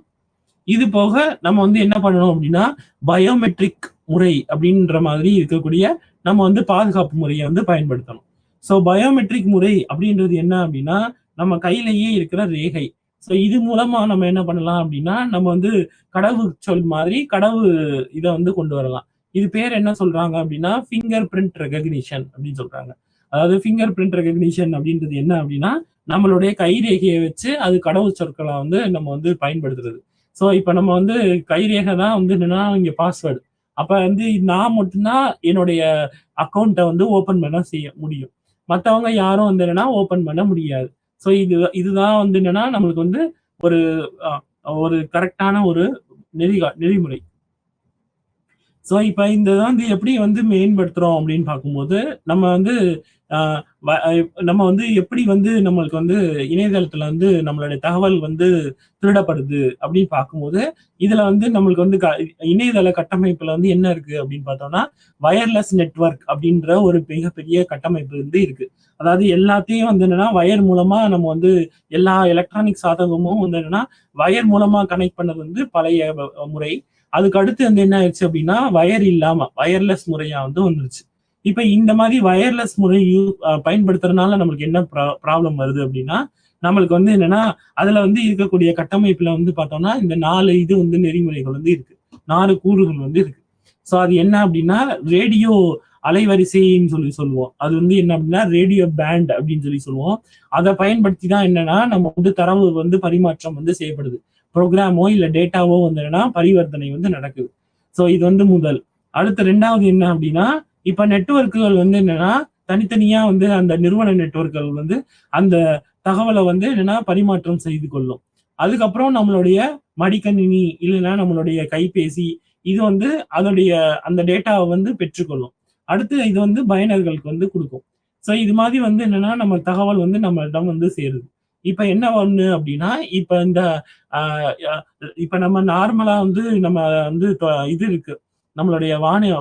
இது போக நம்ம வந்து என்ன பண்ணணும் அப்படின்னா, பயோமெட்ரிக் முறை அப்படின்ற மாதிரி இருக்கக்கூடிய நம்ம வந்து பாதுகாப்பு முறைய வந்து பயன்படுத்தணும். பயோமெட்ரிக் முறை அப்படின்றது என்ன அப்படின்னா, நம்ம கையிலேயே இருக்கிற ரேகை. இது மூலமா நம்ம என்ன பண்ணலாம் அப்படின்னா, நம்ம வந்து கடவுச்சொல் மாதிரி இத வந்து கொண்டு வரலாம். இது பேர் என்ன சொல்றாங்க அப்படின்னா, ஃபிங்கர் பிரிண்ட் ரெகக்னிஷன் அப்படின்னு சொல்றாங்க. அதாவது ஃபிங்கர் பிரிண்ட் ரெகக்னிஷன் அப்படின்றது என்ன அப்படின்னா, நம்மளுடைய கைரேகைய வச்சு அது கடவுச்சொற்கள வந்து நம்ம வந்து பயன்படுத்துறது. இப்ப நம்ம வந்து கைரேகை தான் வந்து என்னன்னா இங்க பாஸ்வேர்ட். அப்ப வந்து நான் மட்டும் தான் என்னுடைய அக்கவுண்ட்ட வந்து ஓப்பன் பண்ண செய்ய முடியும். மத்தவங்க யாரும் வந்து என்னன்னா ஓப்பன் பண்ண முடியாது. இதுதான் வந்து என்னன்னா நம்மளுக்கு வந்து ஒரு அ ஒரு கரெக்ட்டான ஒரு நெறிமுறை. இப்ப இந்த வந்து எப்படி வந்து மேம்படுத்துறோம் அப்படின்னு பார்க்கும்போது, நம்ம வந்து அ வ நம்ம வந்து எப்படி வந்து நம்மளுக்கு வந்து இணையதளத்துல வந்து நம்மளுடைய தகவல் வந்து திருடப்படுது அப்படின்னு பார்க்கும்போது, இதுல வந்து நம்மளுக்கு வந்து இணையதள கட்டமைப்புல வந்து என்ன இருக்கு அப்படின்னு பார்த்தோம்னா, வயர்லெஸ் நெட்வொர்க் அப்படின்ற ஒரு மிகப்பெரிய கட்டமைப்பு வந்து இருக்கு. அதாவது எல்லாத்தையும் வந்து என்னன்னா, வயர் மூலமா நம்ம வந்து எல்லா எலக்ட்ரானிக் சாதனமும் வந்து என்னன்னா, வயர் மூலமா கனெக்ட் பண்ணது வந்து பழைய முறை. அதுக்கு அடுத்து வந்து என்ன ஆயிடுச்சு அப்படின்னா, வயர் இல்லாம வயர்லெஸ் முறையா வந்து வந்துருச்சு. இப்ப இந்த மாதிரி வயர்லெஸ் முறை பயன்படுத்துறதுனால நம்மளுக்கு என்ன ப்ராப்ளம் வருது அப்படின்னா, நம்மளுக்கு வந்து என்னன்னா, அதுல வந்து இருக்கக்கூடிய கட்டமைப்புல வந்து பார்த்தோம்னா, இந்த 4 இது வந்து நெறிமுறைகள் வந்து இருக்கு. 4 கூறுகள் வந்து இருக்கு. அது என்ன அப்படின்னா, ரேடியோ அலைவரிசைன்னு சொல்லுவோம். அது வந்து என்ன அப்படின்னா, ரேடியோ பேண்ட் அப்படின்னு சொல்லுவோம். அத பயன்படுத்தி தான் என்னன்னா, நம்ம வந்து தரவு வந்து பரிமாற்றம் வந்து செய்யப்படுது. புரோகிராமோ இல்ல டேட்டாவோ வந்து என்னன்னா பரிவர்த்தனை வந்து நடக்குது. இது வந்து முதல். அடுத்து 2வது என்ன அப்படின்னா, இப்ப நெட்வொர்க்குகள் வந்து என்னன்னா, தனித்தனியா வந்து அந்த நிறுவன நெட்வொர்க்குகள் வந்து அந்த தகவல வந்து என்னன்னா பரிமாற்றம் செய்து கொள்ளும். அதுக்கப்புறம் நம்மளுடைய மடிக்கணினி இல்லைன்னா நம்மளுடைய கைபேசி இது வந்து அதனுடைய அந்த டேட்டாவ வந்து பெற்றுக்கொள்ளும். அடுத்து இது வந்து பயனர்களுக்கு வந்து குடுக்கும். ஸோ இது மாதிரி வந்து என்னன்னா நம்ம தகவல் வந்து நம்மளிடம் வந்து சேருது. இப்ப என்ன ஒண்ணு அப்படின்னா, இப்ப இந்த ஆஹ் அஹ் இப்ப நம்ம நார்மலா வந்து நம்ம வந்து இது இருக்கு. நம்மளுடைய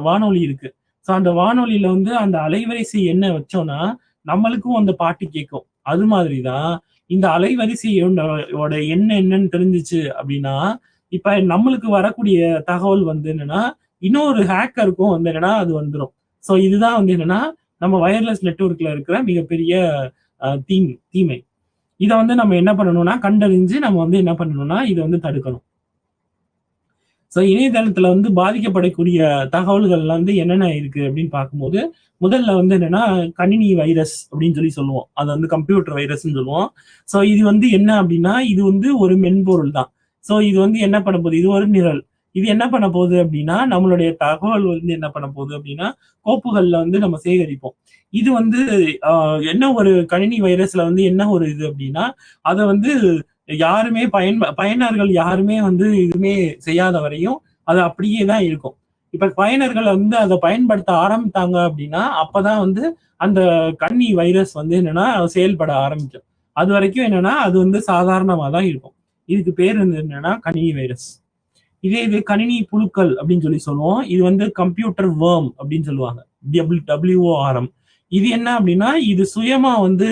வானொலி இருக்கு. ஸோ அந்த வானொலியில வந்து அந்த அலைவரிசை என்ன வச்சோம்னா, நம்மளுக்கும் அந்த பாட்டு கேட்கும். அது மாதிரி தான் இந்த அலைவரிசையோட என்னன்னு தெரிஞ்சுச்சு அப்படின்னா, இப்ப நம்மளுக்கு வரக்கூடிய தகவல் வந்து என்னன்னா, இன்னொரு ஹேக்கருக்கும் வந்து என்னன்னா அது வந்துரும். ஸோ இதுதான் வந்து என்னன்னா, நம்ம வயர்லெஸ் நெட்வொர்க்ல இருக்கிற மிகப்பெரிய தீமை. இத வந்து நம்ம என்ன பண்ணணும்னா, கண்டறிஞ்சு நம்ம வந்து என்ன பண்ணணும்னா, இத வந்து தடுக்கணும். ஸோ இணையதளத்துல வந்து பாதிக்கப்படக்கூடிய தகவல்கள்ல வந்து என்னென்ன இருக்கு அப்படின்னு பார்க்கும்போது, முதல்ல வந்து என்னன்னா, கணினி வைரஸ் அப்படின்னு சொல்லுவோம். அத வந்து கம்ப்யூட்டர் வைரஸ்ன்னு சொல்லுவோம். ஸோ இது வந்து என்ன அப்படின்னா, இது வந்து ஒரு மென்பொருள் தான். ஸோ இது வந்து என்ன பண்ண போகுது? இது ஒரு நிரல். இது என்ன பண்ண போகுது அப்படின்னா, நம்மளுடைய தகவல் வந்து என்ன பண்ண போகுது அப்படின்னா, கோப்புகள்ல வந்து நம்ம சேகரிப்போம். இது வந்து என்ன ஒரு கணினி வைரஸ்ல வந்து என்ன ஒரு இது அப்படின்னா, அத வந்து யாருமே பயனர்கள் யாருமே வந்து எதுவுமே செய்யாத வரையும் அது அப்படியே தான் இருக்கும். இப்ப பயனர்கள் வந்து அத பயன்படுத்த ஆரம்பித்தாங்க அப்படின்னா, அப்பதான் வந்து அந்த கணினி வைரஸ் வந்து என்னன்னா செயல்பட ஆரம்பிக்கும். அதுவரைக்கும் என்னன்னா, அது வந்து சாதாரணமா தான் இருக்கும். இதுக்கு பேர் வந்து என்னன்னா கணினி வைரஸ். இதே இது கணினி புழுக்கள் அப்படின்னு சொல்லுவோம். இது வந்து கம்ப்யூட்டர் வொர்ம் அப்படின்னு சொல்லுவாங்க. WORM. இது என்ன அப்படின்னா, இது சுயமா வந்து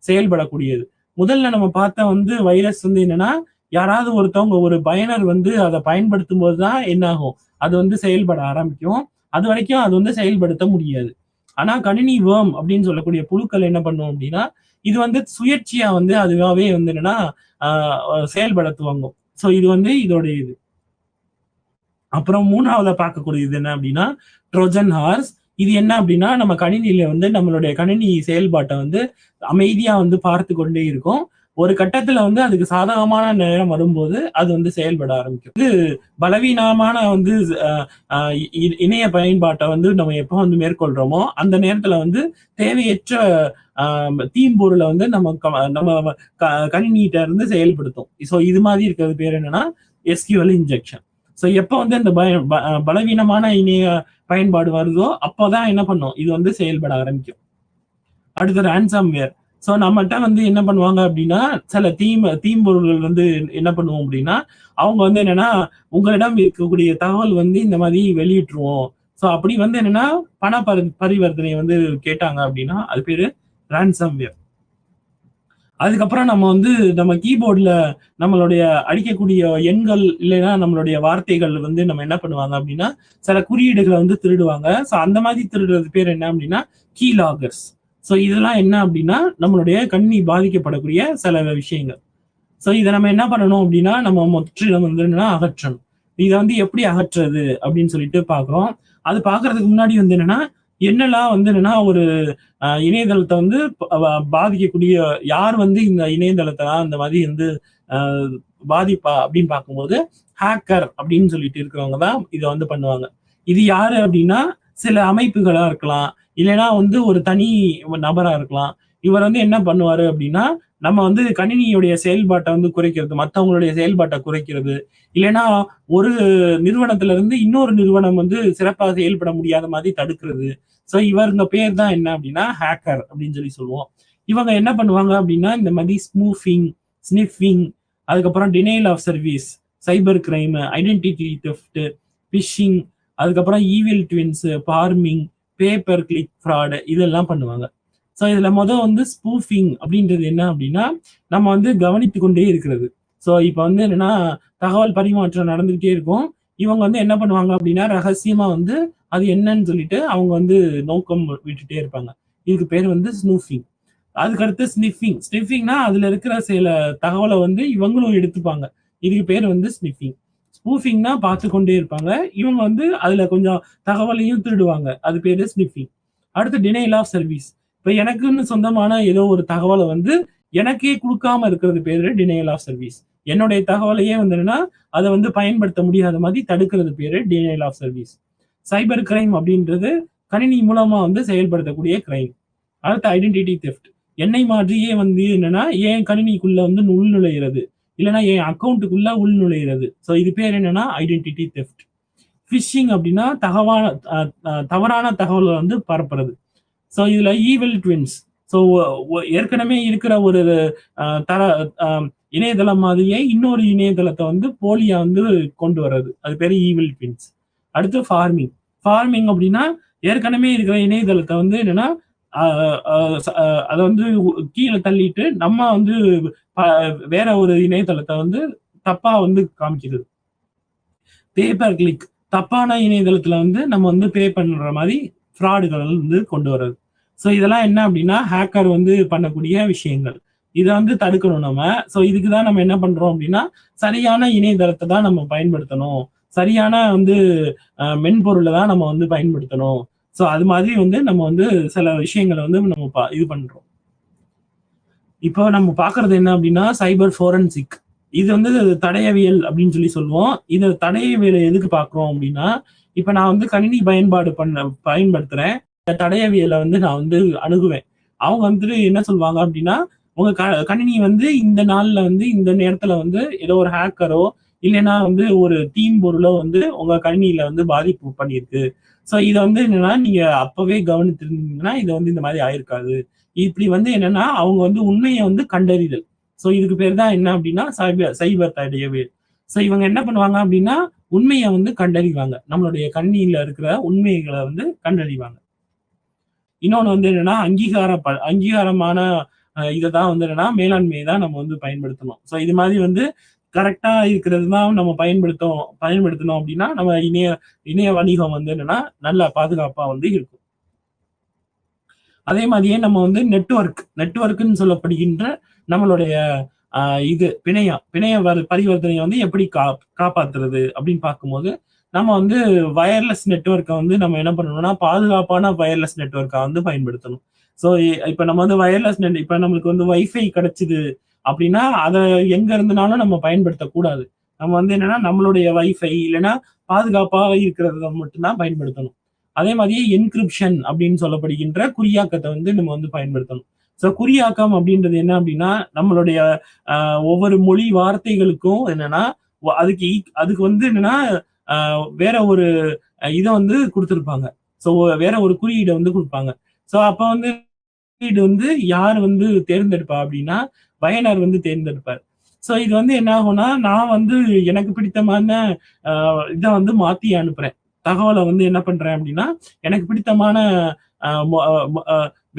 செயல்படக்கூடியது. முதல்ல நம்ம பார்த்த வந்து வைரஸ் வந்து என்னன்னா, யாராவது ஒருத்தவங்க ஒரு பயனர் வந்து அத பயன்படுத்தும்போது தான் என்ன ஆகும்? அது வந்து செயல்பட ஆரம்பிக்கும். அதுவரைக்கும் அது வந்து செயல்படுத்த முடியாது. ஆனா கணினி வொர்ம் அப்படின்னு சொல்லக்கூடிய புழுக்கள் என்ன பண்ணும் அப்படின்னா, இது வந்து சுயேட்சையா வந்து அதுவாவே வந்து என்னன்னா, ஆ செயல்பட துவங்கும். ஸோ இது வந்து இதோட இது. அப்புறம் 3வதா பார்க்கக்கூடியது என்ன அப்படின்னா, ட்ரோஜன் ஹார்ஸ். இது என்ன அப்படின்னா, நம்ம கணினியில வந்து நம்மளுடைய கணினி செயல்பாட்ட வந்து அமைதியா வந்து பார்த்து கொண்டே இருக்கும். ஒரு கட்டத்துல வந்து அதுக்கு சாதகமான நேரம் வரும்போது, அது வந்து செயல்பட ஆரம்பிக்கும். இது பலவீனமான வந்து அ அ இணைய பயன்பாட்ட வந்து நம்ம எப்போ வந்து மேற்கொள்றோமோ, அந்த நேரத்துல வந்து தேவையற்ற அ தீம்பொருள வந்து நம்ம கணினிட்ட இருந்து செயல்படுத்தும். ஸோ இது மாதிரி இருக்கிறது பேர் என்னன்னா, எஸ்கியூஎல் இன்ஜெக்ஷன். ஸோ எப்போ வந்து அந்த பலவீனமான இணைய பயன்பாடு வருதோ, அப்போதான் என்ன பண்ணும்? இது வந்து செயல்பட ஆரம்பிக்கும். அடுத்து ரான்சம்வேர். ஸோ நம்மட்ட வந்து என்ன பண்ணுவாங்க அப்படின்னா, சில தீம்பொருள்கள் வந்து என்ன பண்ணுவோம் அப்படின்னா, அவங்க வந்து என்னன்னா, உங்களிடம் இருக்கக்கூடிய தகவல் வந்து இந்த மாதிரி வெளியிட்டுருவோம். ஸோ அப்படி வந்து என்னன்னா, பண பரிவர்த்தனை வந்து கேட்டாங்க அப்படின்னா, அது பேரு ரான்சம்வேர். அதுக்கப்புறம் நம்ம வந்து நம்ம கீபோர்ட்ல நம்மளுடைய அடிக்கக்கூடிய எண்கள் இல்லைன்னா நம்மளுடைய வார்த்தைகள் வந்து நம்ம என்ன பண்ணுவாங்க அப்படின்னா, சில குறியீடுகள வந்து திருடுவாங்க. ஸோ அந்த மாதிரி திருடுறது பேர் என்ன அப்படின்னா, கீ லாகர்ஸ். ஸோ இதெல்லாம் என்ன அப்படின்னா, நம்மளுடைய கணினி பாதிக்கப்படக்கூடிய சில விஷயங்கள். ஸோ இத நம்ம என்ன பண்ணணும் அப்படின்னா, நம்ம முற்றிலும் வந்து என்னன்னா அகற்றணும். இத வந்து எப்படி அகற்றுறது அப்படின்னு சொல்லிட்டு பார்க்குறோம். அது பார்க்கறதுக்கு முன்னாடி வந்து என்னன்னா, என்னலாம் வந்து என்னன்னா ஒரு இணையதளத்த வந்து பாதிக்கக்கூடிய யார் வந்து இந்த இணையதளத்தலாம் இந்த மாதிரி வந்து அ பாதிப்பா அப்படின்னு பார்க்கும்போது, ஹேக்கர் அப்படின்னு சொல்லிட்டு இருக்கிறவங்க தான் இத வந்து பண்ணுவாங்க. இது யாரு அப்படின்னா, சில அமைப்புகளா இருக்கலாம். இல்லைன்னா வந்து ஒரு தனி நபரா இருக்கலாம். இவர் வந்து என்ன பண்ணுவாரு அப்படின்னா, நம்ம வந்து கணினியுடைய செயல்பாட்ட வந்து குறைக்கிறது, மத்தவங்களுடைய செயல்பாட்ட குறைக்கிறது. இல்லைன்னா ஒரு நிறுவனத்துல இருந்து இன்னொரு நிறுவனம் வந்து சிறப்பா செயல்பட முடியாத மாதிரி தடுக்கிறது. ஸோ இவங்க பேர் தான் என்ன அப்படின்னா, ஹேக்கர் அப்படின்னு சொல்லுவோம். இவங்க என்ன பண்ணுவாங்க அப்படின்னா, இந்த மாதிரி ஸ்பூஃபிங், ஸ்னிஃபிங், அதுக்கப்புறம் denial of service, cyber crime, identity theft, phishing, அதுக்கப்புறம் evil twins, pharming, paper click fraud இதெல்லாம் பண்ணுவாங்க. ஸோ இதுல வந்து ஸ்பூஃபிங் அப்படின்றது என்ன அப்படின்னா, நம்ம வந்து கவனித்துக் கொண்டே இருக்கிறது. ஸோ இப்ப வந்து என்னன்னா, தகவல் பரிமாற்றம் நடந்துகிட்டே இருக்கும். இவங்க வந்து என்ன பண்ணுவாங்க அப்படின்னா, ரகசியமா வந்து அது என்னன்னு சொல்லிட்டு அவங்க வந்து நோக்கம் விட்டுட்டே இருப்பாங்க. இதுக்கு பேர் வந்து ஸ்னூஃபிங். அதுக்கடுத்து ஸ்னிஃபிங். ஸ்னிஃபிங்னா அதுல இருக்கிற சில தகவல வந்து இவங்களும் எடுத்துப்பாங்க. இதுக்கு பேர் வந்து ஸ்னிஃபிங். ஸ்பூஃபிங்னா பார்த்துக் கொண்டே இருப்பாங்க. இவங்க வந்து அதுல கொஞ்சம் தகவலையும் திருடுவாங்க. அது பேரு ஸ்னிஃபிங். அடுத்து டினையல் ஆஃப் சர்வீஸ். இப்ப எனக்குன்னு சொந்தமான ஏதோ ஒரு தகவல வந்து எனக்கே குடுக்காம இருக்கிறது பேரு டினையல் ஆஃப் சர்வீஸ். என்னுடைய தகவலையே வந்து என்னன்னா, அத வந்து பயன்படுத்த முடியாத மாதிரி தடுக்கிறது பேரு denial of service. Cyber crime அப்படின்றது கணினி மூலமா வந்து செயல்படுத்தக்கூடிய கிரைம். அடுத்து ஐடென்டிட்டி தெஃப்ட். என்னை மாற்றியே வந்து என்னன்னா, என் கணினிக்குள்ள வந்து உள்நுழையிறது. இல்லன்னா என் அக்கவுண்ட்டுக்குள்ள உள்நுழையிறது. ஸோ இது பேர் என்னன்னா ஐடென்டிட்டி தெஃப்ட். ஃபிஷிங் அப்படின்னா தவறான தகவல வந்து பரப்புறது. ஸோ இதுல ஈவில் ட்வின்ஸ். ஸோ ஏற்கனவே இருக்கிற ஒரு தர இணையதளம் மாதிரியே இன்னொரு இணையதளத்தை வந்து போலியா வந்து கொண்டு வர்றது, அது பேரு ஈவில் ட்வின்ஸ். அடுத்து ஃபார்மிங். ஃபார்மிங் அப்படின்னா ஏற்கனவே இருக்கிற இணையதளத்தை வந்து என்னன்னா அதை வந்து கீழே தள்ளிட்டு நம்ம வந்து வேற ஒரு இணையதளத்தை வந்து தப்பா வந்து காமிக்கிறது. பேப்பர் கிளிக், தப்பான இணையதளத்துல வந்து நம்ம வந்து பே பண்ற மாதிரி ஃப்ராடுகள் வந்து கொண்டு வர்றது. ஸோ இதெல்லாம் என்ன அப்படின்னா ஹேக்கர் வந்து பண்ணக்கூடிய விஷயங்கள். இதை வந்து தடுக்கணும் நம்ம. ஸோ இதுக்கு தான் நம்ம என்ன பண்றோம் அப்படின்னா சரியான இணையதளத்தை தான் நம்ம பயன்படுத்தணும், சரியான வந்து மென்பொருளை தான் நம்ம வந்து பயன்படுத்தணும். ஸோ அது மாதிரி வந்து நம்ம வந்து சில விஷயங்களை வந்து நம்ம இது பண்றோம். இப்போ நம்ம பாக்குறது என்ன அப்படின்னா சைபர் ஃபோரன்சிக். இது வந்து தடயவியல் அப்படின்னு சொல்லி சொல்லுவோம். இது தடயவியலை எதுக்கு பாக்குறோம் அப்படின்னா, இப்ப நான் வந்து கணினி பயன்படுத்துறேன், தடயவியலை வந்து நான் வந்து அணுகுவேன். அவங்க வந்துட்டு என்ன சொல்லுவாங்க அப்படின்னா, உங்க கணினி வந்து இந்த நாள்ல வந்து இந்த நேரத்துல வந்து ஏதோ ஒரு ஹேக்கரோ இல்லைன்னா வந்து ஒரு தீம்பொருளோ வந்து உங்க கணினியில வந்து பாதிப்பு பண்ணியிருக்கு. ஸோ இதை வந்து என்னன்னா நீங்க அப்பவே கவனித்திருந்தீங்கன்னா இது வந்து இந்த மாதிரி ஆயிருக்காது. இப்படி வந்து என்னன்னா அவங்க வந்து உண்மையை வந்து கண்டறிதல். ஸோ இதுக்கு பேர் தான் என்ன அப்படின்னா சைபர் தடயவியல். ஸோ இவங்க என்ன பண்ணுவாங்க அப்படின்னா உண்மையை வந்து கண்டறிவாங்க, நம்மளுடைய கணினியில இருக்கிற உண்மைகளை வந்து கண்டறிவாங்க. இன்னொன்று வந்து என்னன்னா அங்கீகாரமான இதை தான் வந்து என்னன்னா மேலாண்மையை தான் நம்ம வந்து பயன்படுத்தணும். ஸோ இது மாதிரி வந்து கரெக்டா இருக்கிறது தான் நம்ம பயன்படுத்தணும் அப்படின்னா நம்ம இணைய வணிகம் வந்து என்னன்னா நல்ல பாதுகாப்பா வந்து இருக்கும். அதே மாதிரியே நம்ம வந்து நெட்வொர்க்னு சொல்லப்படுகின்ற நம்மளுடைய இது பிணைய பரிவர்த்தனையை வந்து எப்படி காப்பாத்துறது அப்படின்னு பார்க்கும்போது நம்ம வந்து வயர்லெஸ் நெட்வொர்க்கை வந்து நம்ம என்ன பண்ணணும்னா பாதுகாப்பான வயர்லெஸ் நெட்வொர்க்கை வந்து பயன்படுத்தணும். ஸோ இப்ப நம்ம வந்து வயர்லெஸ் நெட், இப்ப நம்மளுக்கு வந்து வைஃபை கிடைச்சிது அப்படின்னா அதை எங்க இருந்தனாலும் நம்ம பயன்படுத்தக்கூடாது. நம்ம வந்து என்னன்னா நம்மளுடைய வைஃபை இல்லைன்னா பாதுகாப்பாக இருக்கிறத மட்டும்தான் பயன்படுத்தணும். அதே மாதிரியே என்கிரிப்ஷன் அப்படின்னு சொல்லப்படுகின்ற குறியாக்கத்தை வந்து நம்ம வந்து பயன்படுத்தணும். ஸோ குறியாக்கம் அப்படின்றது என்ன அப்படின்னா நம்மளுடைய ஒவ்வொரு மொழி வார்த்தைகளுக்கும் என்னன்னா அதுக்கு வந்து என்னன்னா வேற ஒரு இதை வந்து கொடுத்துருப்பாங்க. ஸோ வேற ஒரு குறியீடை வந்து கொடுப்பாங்க. ஸோ அப்ப வந்து வந்து யார் வந்து தேர்ந்தெடுப்பா அப்படின்னா பயனர் வந்து தேர்ந்தெடுப்பார். ஸோ இது வந்து என்ன ஆகும்னா நான் வந்து எனக்கு பிடித்தமான இதை வந்து மாத்தி அனுப்புறேன், தகவலை வந்து என்ன பண்றேன் அப்படின்னா எனக்கு பிடித்தமான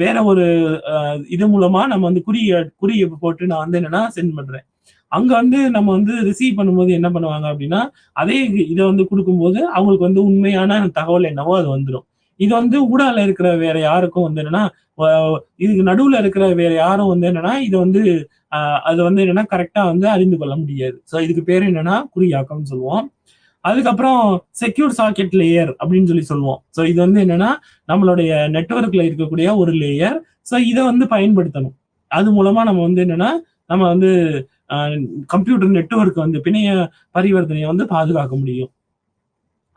வேற ஒரு இது மூலமா நம்ம வந்து குறியை போட்டு நான் வந்து என்னன்னா சென்ட் பண்றேன். அங்க வந்து நம்ம வந்து ரிசீவ் பண்ணும்போது என்ன பண்ணுவாங்க அப்படின்னா அதே இதை வந்து கொடுக்கும்போது அவங்களுக்கு வந்து உண்மையான தகவல் என்னவோ அது வந்துடும். இது வந்து ஊடால இருக்கிற வேற யாருக்கும் வந்து என்னன்னா இதுக்கு நடுவுல இருக்கிற வேற யாரும் வந்து என்னன்னா இதை வந்து அது வந்து என்னன்னா கரெக்டா வந்து அறிந்து கொள்ள முடியாது. ஸோ இதுக்கு பேர் என்னன்னா குறியாக்கம்னு சொல்லுவோம். அதுக்கப்புறம் செக்யூர் சாக்கெட் லேயர் அப்படின்னு சொல்லி சொல்லுவோம். ஸோ இது வந்து என்னன்னா நம்மளுடைய நெட்வொர்க்ல இருக்கக்கூடிய ஒரு லேயர். ஸோ இதை வந்து பயன்படுத்தணும். அது மூலமா நம்ம வந்து என்னன்னா நம்ம வந்து கம்ப்யூட்டர் நெட்வொர்க் வந்து பிணைய பரிவர்த்தனையை வந்து பாதுகாக்க முடியும்.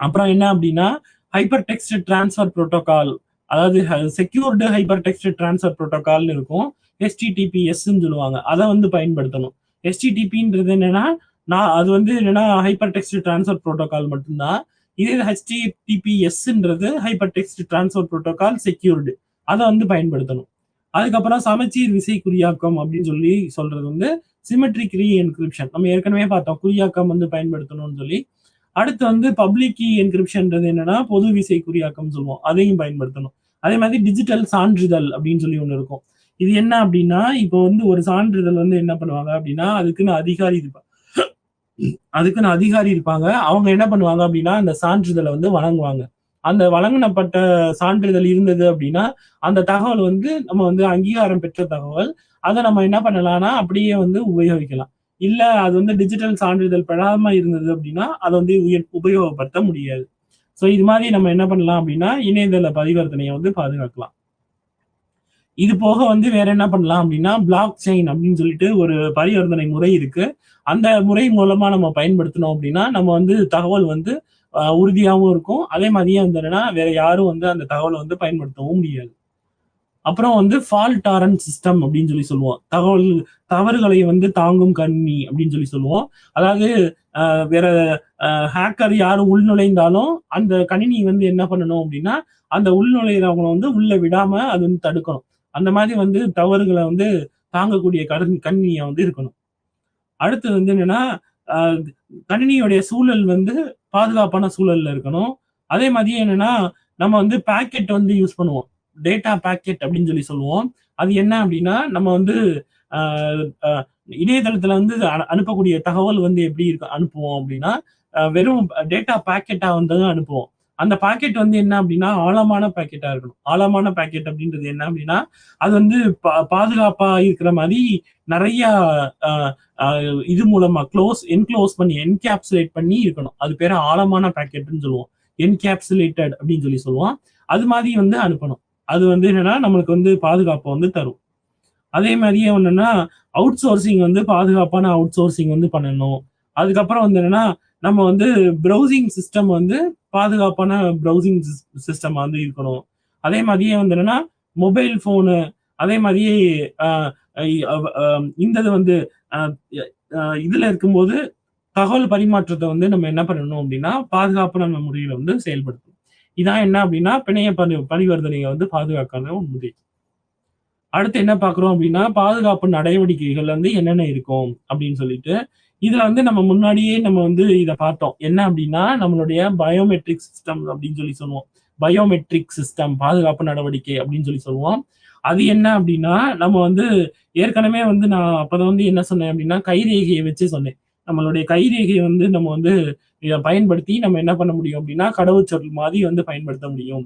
அப்புறம் என்ன அப்படின்னா ஹைப்பர் டெக்ஸ்ட் டிரான்ஸ்ஃபர் புரோட்டோகால், அதாவது செக்யூர்டு ஹைப்பர் டெக்ஸ்ட் டிரான்ஸ்ஃபர் புரோட்டோகால்னு இருக்கும், HTTPSன்னு சொல்லுவாங்க. அதை வந்து பயன்படுத்தணும். HTTPன்றது என்னன்னா அது வந்து என்னன்னா ஹைப்பர் டெக்ஸ்ட் டிரான்ஸ்ஃபர் புரோட்டோகால் மட்டும்தான். இதே HTTPSன்றது hyper text transfer protocol secured, அதை வந்து பயன்படுத்தணும். அதுக்கப்புறம் சமச்சீர் விசை குறியாக்கம் அப்படின்னு சொல்லி சொல்றது வந்து சிமெட்ரிக் ரீ என்கிரிப்ஷன். நம்ம ஏற்கனவே பார்த்தோம் குறியாக்கம் வந்து பயன்படுத்தணும்னு சொல்லி. அடுத்து வந்து பப்ளிக் கீ என்கிரிப்ஷன்றது என்னன்னா பொது விசை குறியாக்கம் சொல்லுவோம், அதையும் பயன்படுத்தணும். அதே மாதிரி டிஜிட்டல் சான்றிதழ் அப்படின்னு சொல்லி ஒண்ணு இருக்கும். இது என்ன அப்படின்னா இப்போ வந்து ஒரு சான்றிதழ் வந்து என்ன பண்ணுவாங்க அப்படின்னா அதுக்குன்னு அதிகாரி இருப்பாங்க. அவங்க என்ன பண்ணுவாங்க அப்படின்னா அந்த சான்றிதழை வந்து வழங்குவாங்க. அந்த வழங்கப்பட்ட சான்றிதழ் இருந்தது அப்படின்னா அந்த தகவல் வந்து நம்ம வந்து அங்கீகாரம் பெற்ற தகவல், அதை நம்ம என்ன பண்ணலாம்னா அப்படியே வந்து உபயோகிக்கலாம். இல்ல அது வந்து டிஜிட்டல் சான்றிதழ் பெறாம இருந்தது அப்படின்னா அதை வந்து உபயோகப்படுத்த முடியாது. ஸோ இது மாதிரி நம்ம என்ன பண்ணலாம் அப்படின்னா இணையதள பரிவர்த்தனையை வந்து பாதுகாக்கலாம். இது போக வந்து வேற என்ன பண்ணலாம் அப்படின்னா பிளாக் செயின் அப்படின்னு சொல்லிட்டு ஒரு பரிவர்த்தனை முறை இருக்கு. அந்த முறை மூலமா நம்ம பயன்படுத்தணும் அப்படின்னா நம்ம வந்து தகவல் வந்து உறுதியாகவும் இருக்கும். அதே மாதிரியே வந்து என்னன்னா வேற யாரும் வந்து அந்த தகவலை வந்து பயன்படுத்தவும் முடியாது. அப்புறம் வந்து ஃபால்ட் டாலரன்ட் சிஸ்டம் அப்படின்னு சொல்லி சொல்லுவோம். தவறுகளை வந்து தாங்கும் கணினி அப்படின்னு சொல்லி சொல்லுவோம். அதாவது வேற ஹேக்கர் யாரும் உள்நுழைந்தாலும் அந்த கணினி வந்து என்ன பண்ணணும் அப்படின்னா அந்த உள்நுழைகிறவங்களை வந்து உள்ள விடாம அது வந்து தடுக்கணும். அந்த மாதிரி வந்து தவறுகளை வந்து தாங்கக்கூடிய கணினியா வந்து இருக்கணும். அடுத்தது வந்து என்னன்னா அஹ், கணினியுடைய சூழல் வந்து பாதுகாப்பான சூழல்ல இருக்கணும். அதே மாதிரி என்னன்னா நம்ம வந்து பாக்கெட் வந்து யூஸ் பண்ணுவோம். டேட்டா பாக்கெட் அப்படின்னு சொல்லி சொல்லுவோம். அது என்ன அப்படின்னா நம்ம வந்து அஹ், அஹ், இணையதளத்துல வந்து அனுப்பக்கூடிய தகவல் வந்து எப்படி இருக்கு அனுப்புவோம் அப்படின்னா வெறும் டேட்டா பாக்கெட்டா வந்து அனுப்புவோம். அந்த பாக்கெட் வந்து என்ன அப்படின்னா ஆழமான பாக்கெட்டா இருக்கணும். ஆழமான பாக்கெட் அப்படின்றது என்ன அப்படின்னா அது வந்து பாதுகாப்பா இருக்கிற மாதிரி நிறைய அஹ், இது மூலமா என்க்ளோஸ் பண்ணி என்கேப்சுலேட் பண்ணி இருக்கணும். அது பேரு ஆழமான பாக்கெட்னு சொல்லுவோம். என்கேப்சுலேட்டட் அப்படின்னு சொல்லி சொல்லுவோம். அது மாதிரி வந்து அனுப்பணும். அது வந்து என்னன்னா நம்மளுக்கு வந்து பாதுகாப்பை வந்து தரும். அதே மாதிரியே என்னன்னா அவுட் சோர்சிங் வந்து பாதுகாப்பான அவுட் சோர்சிங் வந்து பண்ணணும். அதுக்கப்புறம் வந்து என்னன்னா நம்ம வந்து ப்ரௌசிங் சிஸ்டம் வந்து பாதுகாப்பான ப்ரௌசிங் சிஸ்டம் வந்து இருக்கணும். அதே மாதிரியே வந்து என்னன்னா மொபைல் போனு அதே மாதிரியே இந்த இது வந்து இதுல இருக்கும்போது தகவல் பரிமாற்றத்தை வந்து நம்ம என்ன பண்ணணும் அப்படின்னா பாதுகாப்பான முறையில வந்து செயல்படுத்தணும். இதான் என்ன அப்படின்னா பிணைய பரிவர்த்தனையை வந்து பாதுகாக்கான முறை. அடுத்து என்ன பார்க்குறோம் அப்படின்னா, பாதுகாப்பு நடவடிக்கைகள் வந்து என்னென்ன இருக்கும் அப்படின்னு சொல்லிட்டு, இதுல வந்து நம்ம முன்னாடியே நம்ம வந்து இத பார்த்தோம். என்ன அப்படின்னா, நம்மளுடைய பயோமெட்ரிக் சிஸ்டம் அப்படின்னு சொல்லி சொல்லுவோம். பயோமெட்ரிக் சிஸ்டம் பாதுகாப்பு நடவடிக்கை அப்படின்னு சொல்லி சொல்லுவோம். அது என்ன அப்படின்னா, நம்ம வந்து ஏற்கனவே வந்து நான் அப்பதான் வந்து என்ன சொன்னேன் அப்படின்னா, கைரேகையை வச்சு சொன்னேன். நம்மளுடைய கைரேகையை வந்து நம்ம வந்து இத பயன்படுத்தி நம்ம என்ன பண்ண முடியும் அப்படின்னா, கடவுச்சொல் மாதிரி வந்து பயன்படுத்த முடியும்.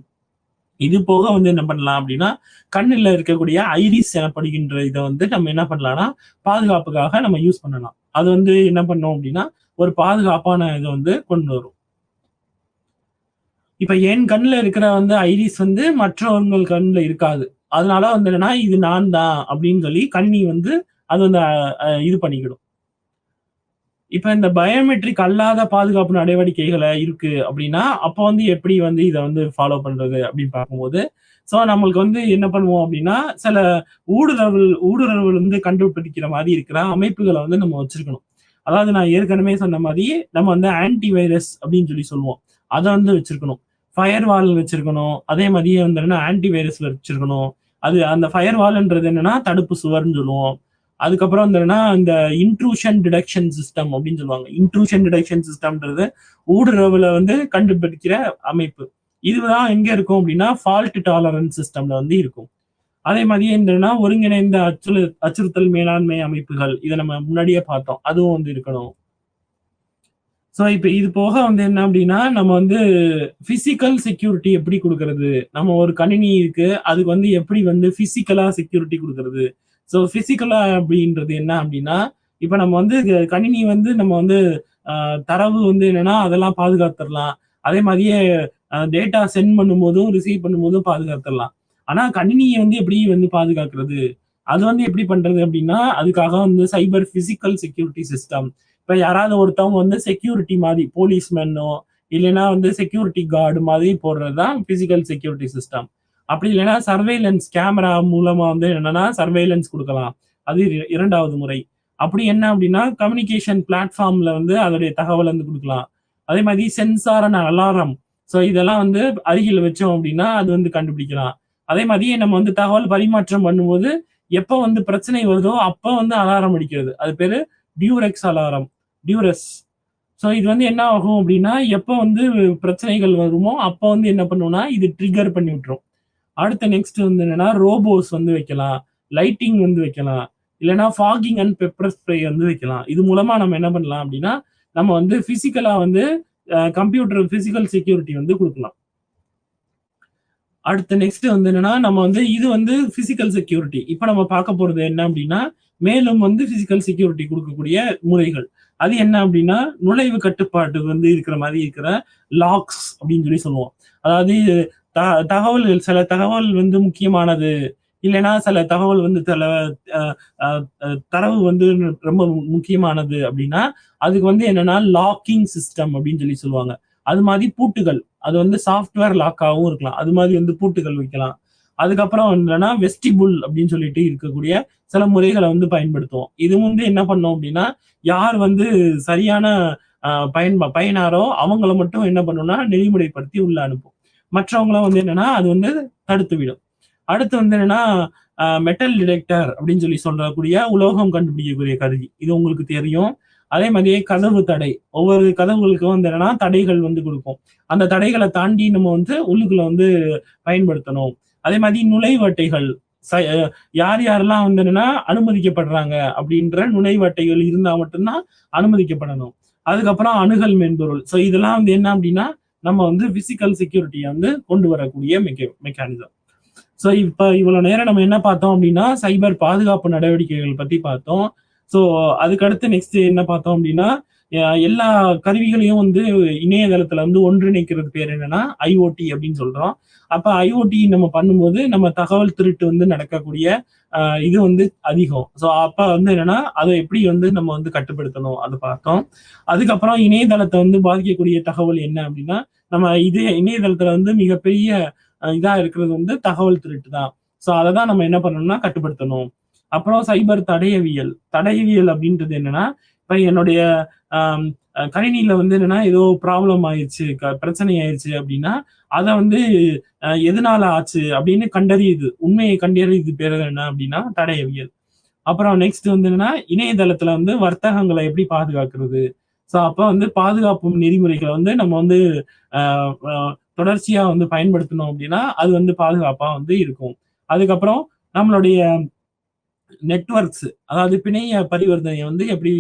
இது போக வந்து என்ன பண்ணலாம் அப்படின்னா கண்ணுல இருக்கக்கூடிய ஐரிஸ் எனப்படுகின்ற இதை வந்து நம்ம என்ன பண்ணலாம்னா பாதுகாப்புக்காக நம்ம யூஸ் பண்ணலாம். அது வந்து என்ன பண்ணோம் அப்படின்னா ஒரு பாதுகாப்பான இதை வந்து கொண்டு வரும். இப்ப என் கண்ணுல இருக்கிற வந்து ஐரிஸ் வந்து மற்றவர்கள் கண்ணுல இருக்காது. அதனால வந்து என்னன்னா இது நான் தான் அப்படின்னு சொல்லி கண்ணி வந்து அது வந்து இது பண்ணிக்கிடும். இப்ப இந்த பயோமெட்ரிக் அல்லாத பாதுகாப்பு நடவடிக்கைகளை இருக்கு அப்படின்னா அப்ப வந்து எப்படி வந்து இதை வந்து ஃபாலோ பண்றது அப்படின்னு பார்க்கும்போது ஸோ நம்மளுக்கு வந்து என்ன பண்ணுவோம் அப்படின்னா சில ஊடுருவல் வந்து கண்டுபிடிக்கிற மாதிரி இருக்கிற அமைப்புகளை வந்து நம்ம வச்சிருக்கணும். அதாவது நான் ஏற்கனவே சொன்ன மாதிரி நம்ம வந்து ஆன்டி வைரஸ் அப்படின்னு சொல்லி சொல்லுவோம். அதை வந்து வச்சிருக்கணும். ஃபயர் வால் வச்சிருக்கணும். அதே மாதிரியே வந்து ஆன்டி வைரஸ் வச்சிருக்கணும். அது அந்த ஃபயர் வால்ன்றது என்னன்னா தடுப்பு சுவர்னு சொல்லுவோம். அதுக்கப்புறம் வந்து இந்த இன்ட்ரூஷன் டிடெக்ஷன் சிஸ்டம் அப்படின்னு சொல்லுவாங்க. இன்ட்ரூஷன் டிடெக்ஷன் சிஸ்டம்ன்றது ஊடுருவல வந்து கண்டுபிடிக்கிற அமைப்பு. இதுதான் எங்க இருக்கும் அப்படின்னா ஃபால்ட் டாலரன்ஸ் சிஸ்டம்ல வந்து இருக்கும். அதே மாதிரியே என்னன்னா ஒருங்கிணைந்த அச்சுறுத்தல் மேலாண்மை அமைப்புகள் இதை நம்ம முன்னாடியே பார்த்தோம். அதுவும் வந்து இருக்கணும். ஸோ இப்போ இது போக வந்து என்ன அப்படின்னா நம்ம வந்து பிசிக்கல் செக்யூரிட்டி எப்படி கொடுக்கறது, நம்ம ஒரு கணினி இருக்கு அதுக்கு வந்து எப்படி வந்து பிசிக்கலா செக்யூரிட்டி கொடுக்கறது. ஸோ பிசிக்கலா அப்படின்றது என்ன அப்படின்னா இப்ப நம்ம வந்து கணினி வந்து நம்ம வந்து தரவு வந்து என்னன்னா அதெல்லாம் பாதுகாத்துடலாம். அதே மாதிரியே டேட்டா சென்ட் பண்ணும்போதும் ரிசீவ் பண்ணும்போதும் பாதுகாத்துடலாம். ஆனா கணினியை வந்து எப்படி வந்து பாதுகாக்கிறது, அது வந்து எப்படி பண்றது அப்படின்னா அதுக்காக வந்து சைபர் பிசிக்கல் செக்யூரிட்டி சிஸ்டம். இப்ப யாராவது ஒருத்தவங்க வந்து செக்யூரிட்டி மாதிரி போலீஸ்மேனோ இல்லைன்னா வந்து செக்யூரிட்டி கார்டு மாதிரி போடுறதுதான் பிசிக்கல் செக்யூரிட்டி சிஸ்டம். அப்படி இல்லைன்னா சர்வேலன்ஸ் கேமரா மூலமா வந்து என்னன்னா சர்வேலன்ஸ் கொடுக்கலாம். அது இரண்டாவது முறை. அப்படி என்ன அப்படின்னா கம்யூனிகேஷன் பிளாட்ஃபார்ம்ல வந்து அதோடைய தகவல் வந்து கொடுக்கலாம். அதே மாதிரி சென்சார் அண்ட் அலாரம். ஸோ இதெல்லாம் வந்து அருகில் வச்சோம் அப்படின்னா அது வந்து கண்டுபிடிக்கலாம். அதே மாதிரி நம்ம வந்து தகவல் பரிமாற்றம் பண்ணும்போது எப்போ வந்து பிரச்சனை வருதோ அப்போ வந்து அலாரம் அடிக்கிறது. அது பேரு டியூரெக்ஸ் அலாரம், டியூரஸ். ஸோ இது வந்து என்ன ஆகும் அப்படின்னா எப்போ வந்து பிரச்சனைகள் வருமோ அப்போ வந்து என்ன பண்ணுவோம்னா இது ட்ரிகர் பண்ணி விட்டுரும். அடுத்த நெக்ஸ்ட் வந்து என்னன்னா ரோபோஸ் வந்து வைக்கலாம், லைட்டிங் வந்து வைக்கலாம், இல்லைன்னா ஃபாகிங் அண்ட் பெப்பர் ஸ்ப்ரே வந்து வைக்கலாம். இது மூலமா நம்ம என்ன பண்ணலாம் அப்படின்னா நம்ம வந்து பிசிக்கலா வந்து கம்ப்யூட்டர் பிசிக்கல் செக்யூரிட்டி வந்து கொடுக்கலாம். அடுத்த நெக்ஸ்ட் வந்து என்னன்னா நம்ம வந்து இது வந்து பிசிக்கல் செக்யூரிட்டி. இப்ப நம்ம பார்க்க போறது என்ன அப்படின்னா மேலும் வந்து பிசிக்கல் செக்யூரிட்டி கொடுக்கக்கூடிய முறைகள். அது என்ன அப்படின்னா நுழைவு கட்டுப்பாட்டு வந்து இருக்கிற மாதிரி இருக்கிற லாக்ஸ் அப்படின்னு சொல்லி சொல்லுவோம். அதாவது தகவல்கள் சில தகவல் வந்து முக்கியமானது இல்லைன்னா சில தகவல் வந்து தரவு வந்து ரொம்ப முக்கியமானது அப்படின்னா அதுக்கு வந்து என்னன்னா லாக்கிங் சிஸ்டம் அப்படின்னு சொல்லி சொல்லுவாங்க. அது மாதிரி பூட்டுகள் அது வந்து சாஃப்ட்வேர் லாக்காகவும் இருக்கலாம். அது மாதிரி வந்து பூட்டுகள் வைக்கலாம். அதுக்கப்புறம் என்னன்னா வெஸ்டிபுல் அப்படின்னு சொல்லிட்டு இருக்கக்கூடிய சில முறைகளை வந்து பயன்படுத்துவோம். இது வந்து என்ன பண்ணோம் அப்படின்னா யார் வந்து சரியான பயனாரோ அவங்கள மட்டும் என்ன பண்ணும்னா நெறிமுறைப்படுத்தி உள்ள அனுப்பும். மற்றவங்கள வந்து என்னன்னா அது வந்து தடுத்து விடும். அடுத்து வந்து என்னன்னா மெட்டல் டிடெக்டர் அப்படின்னு சொல்லி சொல்லக்கூடிய உலோகம் கண்டுபிடிக்கக்கூடிய கருவி. இது உங்களுக்கு தெரியும். அதே மாதிரியே கதவு தடை. ஒவ்வொரு கதவுகளுக்கும் வந்து என்னன்னா தடைகள் வந்து குடுக்கும். அந்த தடைகள தாண்டி நம்ம வந்து உள்ளுக்குள்ள வந்து பயன்படுத்தணும். அதே மாதிரி நுழைவு அட்டைகள். ச அ யார் யாரெல்லாம் வந்து என்னன்னா அனுமதிக்கப்படுறாங்க அப்படின்ற நுழைவு அட்டைகள் இருந்தா மட்டும் தான் அனுமதிக்கப்படணும். அதுக்கப்புறம் அணுகல் மென்பொருள். இதெல்லாம் வந்து என்ன அப்படின்னா, நம்ம வந்து பிசிக்கல் செக்யூரிட்டிய வந்து கொண்டு வரக்கூடிய மெக்கானிசம். இப்ப இவ்வளவு நேரம் நம்ம என்ன பார்த்தோம் அப்படின்னா, சைபர் பாதுகாப்பு நடவடிக்கைகள் பத்தி பார்த்தோம். ஸோ அதுக்கடுத்து நெக்ஸ்ட் என்ன பார்த்தோம் அப்படின்னா, எல்லா கருவிகளையும் வந்து இணையதளத்துல வந்து ஒன்றிணைக்கிறது பேர் என்னன்னா, ஐஓடி அப்படின்னு சொல்றோம். அப்ப ஐஓடி நம்ம பண்ணும்போது, நம்ம தகவல் திருட்டு வந்து நடக்கக்கூடிய இது வந்து அதிகம். அப்ப வந்து என்னன்னா, அத எப்படி வந்து நம்ம வந்து கட்டுப்படுத்தணும் அத பார்த்தோம். அதுக்கப்புறம் இணையதளத்த வந்து பாதிக்கக்கூடிய தகவல் என்ன அப்படின்னா, நம்ம இதே இணையதளத்துல வந்து மிகப்பெரிய இதா இருக்கிறது வந்து தகவல் திருட்டு தான். அததான் நம்ம என்ன பண்ணணும்னா கட்டுப்படுத்தணும். அப்புறம் சைபர் தடயவியல். தடயவியல் அப்படின்றது என்னன்னா, இப்ப என்னுடைய ஆம் கணினியில வந்து என்னன்னா, ஏதோ ப்ராப்ளம் ஆயிருச்சு, பிரச்சனை ஆயிருச்சு அப்படின்னா, அத வந்து எதனால ஆச்சு அப்படின்னு கண்டறியுது. உண்மையை கண்டறியுது பேரு என்ன அப்படின்னா தடயவியல். அப்புறம் நெக்ஸ்ட் வந்து என்னன்னா, இணையதளத்துல வந்து வர்த்தகங்கள எப்படி பாதுகாக்கிறது? அப்ப வந்து பாதுகாப்பு நெறிமுறைகள வந்து நம்ம வந்து அ அ தொடர்ச்சியா வந்து பயன்படுத்தணும் அப்படின்னா, அது வந்து பாதுகாப்பா வந்து இருக்கும். அதுக்கப்புறம் நம்மளுடைய நெட்வொர்க்ஸ் அதாவது பிணைய பரிவர்த்தனைய வந்து எப்படி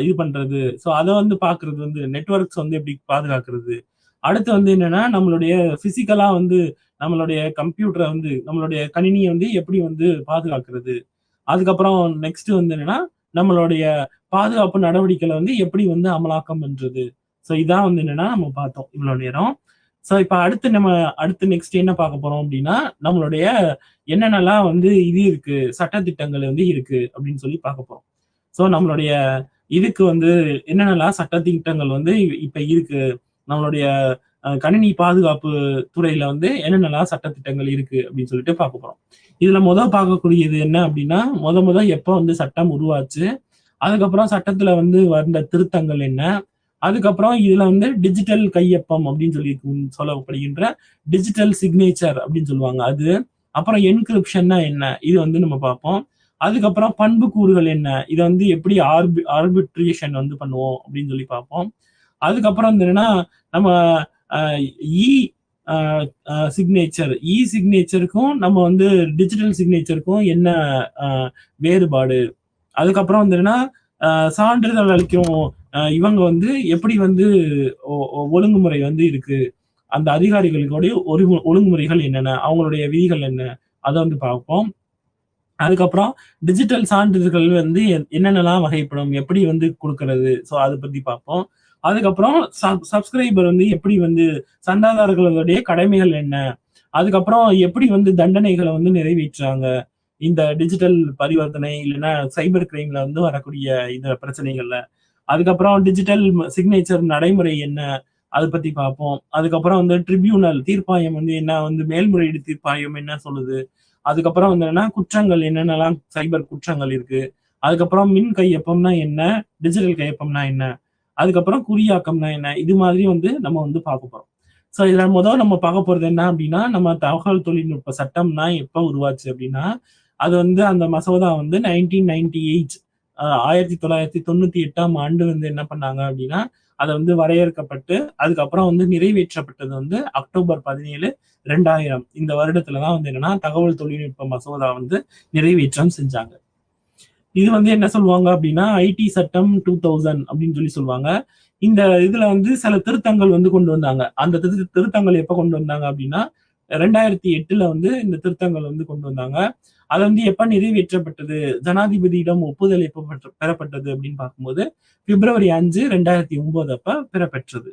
இது பண்றது? அத வந்து பார்க்கிறது வந்து நெட்வொர்க்ஸ் வந்து எப்படி பாதுகாக்கிறது? அடுத்து வந்து என்னன்னா, நம்மளுடைய பிசிக்கலா வந்து நம்மளுடைய கம்ப்யூட்டர வந்து நம்மளுடைய கணினிய வந்து எப்படி வந்து பாதுகாக்கிறது? அதுக்கப்புறம் நெக்ஸ்ட் வந்து என்னன்னா, நம்மளுடைய பாதுகாப்பு நடவடிக்கைகள வந்து எப்படி வந்து அமலாக்கம் பண்றது? இதான் வந்து என்னன்னா நம்ம பார்த்தோம் இவ்வளோ நேரம். இப்ப அடுத்து நெக்ஸ்ட் என்ன பார்க்க போறோம் அப்டின்னா, நம்மளுடைய என்னென்னலாம் வந்து இது இருக்கு, சட்டதிட்டங்கள் வந்து இருக்கு அப்டின்னு சொல்லி பார்க்க போறோம். நம்மளுடைய இதுக்கு வந்து என்னென்னலாம் சட்டதிட்டங்கள் வந்து இப்ப இருக்கு. நம்மளுடைய கணினி பாதுகாப்பு துறையில வந்து என்னென்னலாம் சட்டதிட்டங்கள் இருக்கு அப்டின்னு சொல்லிட்டு பார்க்க போறோம். இதுல பார்க்கக்கூடியது என்ன அப்டின்னா, மொத எப்ப வந்து சட்டம் உருவாச்சு? அதுக்கப்புறம் சட்டத்துல வந்து வந்த திருத்தங்கள் என்ன? அதுக்கப்புறம் இதுல வந்து டிஜிட்டல் கையொப்பம் அப்படின்னு சொல்லி சொல்லப்படுகின்ற டிஜிட்டல் சிக்னேச்சர் அப்படின்னு சொல்லுவாங்க அது. அப்புறம் என்கிரிப்ஷன்னா என்ன? இது வந்து நம்ம பார்ப்போம். அதுக்கப்புறம் பண்புக்கூறுகள் என்ன? இத வந்து எப்படி ஆர்பிட்ரேஷன் வந்து பண்ணுவோம் அப்படின்னு சொல்லி பார்ப்போம். அதுக்கப்புறம் வந்து என்னன்னா, நம்ம அ இ அ அ சிக்னேச்சர் சிக்னேச்சருக்கும் நம்ம வந்து டிஜிட்டல் சிக்னேச்சருக்கும் என்ன அ வேறுபாடு? அதுக்கப்புறம் வந்து என்னன்னா, சான்றிதழ் அளிக்கும் இவங்க வந்து எப்படி வந்து ஒழுங்குமுறை வந்து இருக்கு. அந்த அதிகாரிகளுடைய ஒழுங்குமுறைகள் என்னென்ன? அவங்களுடைய விதிகள் என்ன? அத வந்து பார்ப்போம். அதுக்கப்புறம் டிஜிட்டல் சான்றிதழ்கள் வந்து என்னென்னலாம் வகைப்படும்? எப்படி வந்து குடுக்கறது? அத பத்தி பார்ப்போம். அதுக்கப்புறம் சப்ஸ்கிரைபர் வந்து எப்படி வந்து சந்தாதாரர்களுடைய கடமைகள் என்ன? அதுக்கப்புறம் எப்படி வந்து தண்டனைகள வந்து நிறைவேற்றுறாங்க? இந்த டிஜிட்டல் பரிவர்த்தனை இல்லன்னா சைபர் கிரைம்ல வந்து வரக்கூடிய இந்த பிரச்சனைகள்ல. அதுக்கப்புறம் டிஜிட்டல் சிக்னேச்சர் நடைமுறை என்ன? அத பத்தி பார்ப்போம். அதுக்கப்புறம் வந்து ட்ரிபியூனல் தீர்ப்பாயம் வந்து என்ன வந்து மேல்முறையீடு தீர்ப்பாயம் என்ன சொல்லுது? அதுக்கப்புறம் வந்து என்னன்னா, குற்றங்கள் என்னென்னலாம் சைபர் குற்றங்கள் இருக்கு? அதுக்கப்புறம் மின் கையொப்பம்னா என்ன? டிஜிட்டல் கையொப்பம்னா என்ன? அதுக்கப்புறம் குறியாக்கம்னா என்ன? இது மாதிரி வந்து நம்ம வந்து பார்க்க போறோம். இதுல நம்ம பார்க்க போறது என்ன அப்டின்னா, நம்ம தகவல் தொழில்நுட்ப சட்டம்னா எப்ப உருவாச்சு அப்டின்னா, அது வந்து அந்த மசோதா வந்து 1998 1998ஆம் ஆண்டு வந்து என்ன பண்ணாங்க அப்டின்னா, அத வந்து வரையறுக்கப்பட்டு, அதுக்கப்புறம் வந்து நிறைவேற்றப்பட்டது வந்து அக்டோபர் 17, 2000 இந்த வருடத்துல தான் வந்து என்னன்னா, தகவல் தொழில்நுட்ப மசோதா வந்து நிறைவேற்றம் செஞ்சாங்க. இது வந்து என்ன சொல்லுவாங்க அப்டின்னா, ஐடி சட்டம் 2000 அப்டின்னு சொல்லி சொல்லுவாங்க. இந்த இதுல வந்து சில திருத்தங்கள் வந்து கொண்டு வந்தாங்க. அந்த திருத்தங்கள் எப்ப கொண்டு வந்தாங்க அப்டின்னா, 2008ல வந்து இந்த திருத்தங்கள் வந்து கொண்டு வந்தாங்க. அது வந்து எப்ப நிறைவேற்றப்பட்டது? ஜனாதிபதியிடம் ஒப்புதல் எப்ப பெறப்பட்டது அப்படின்னு பார்க்கும்போது, பிப்ரவரி 5, 2009 அப்ப பெறப்பெற்றது.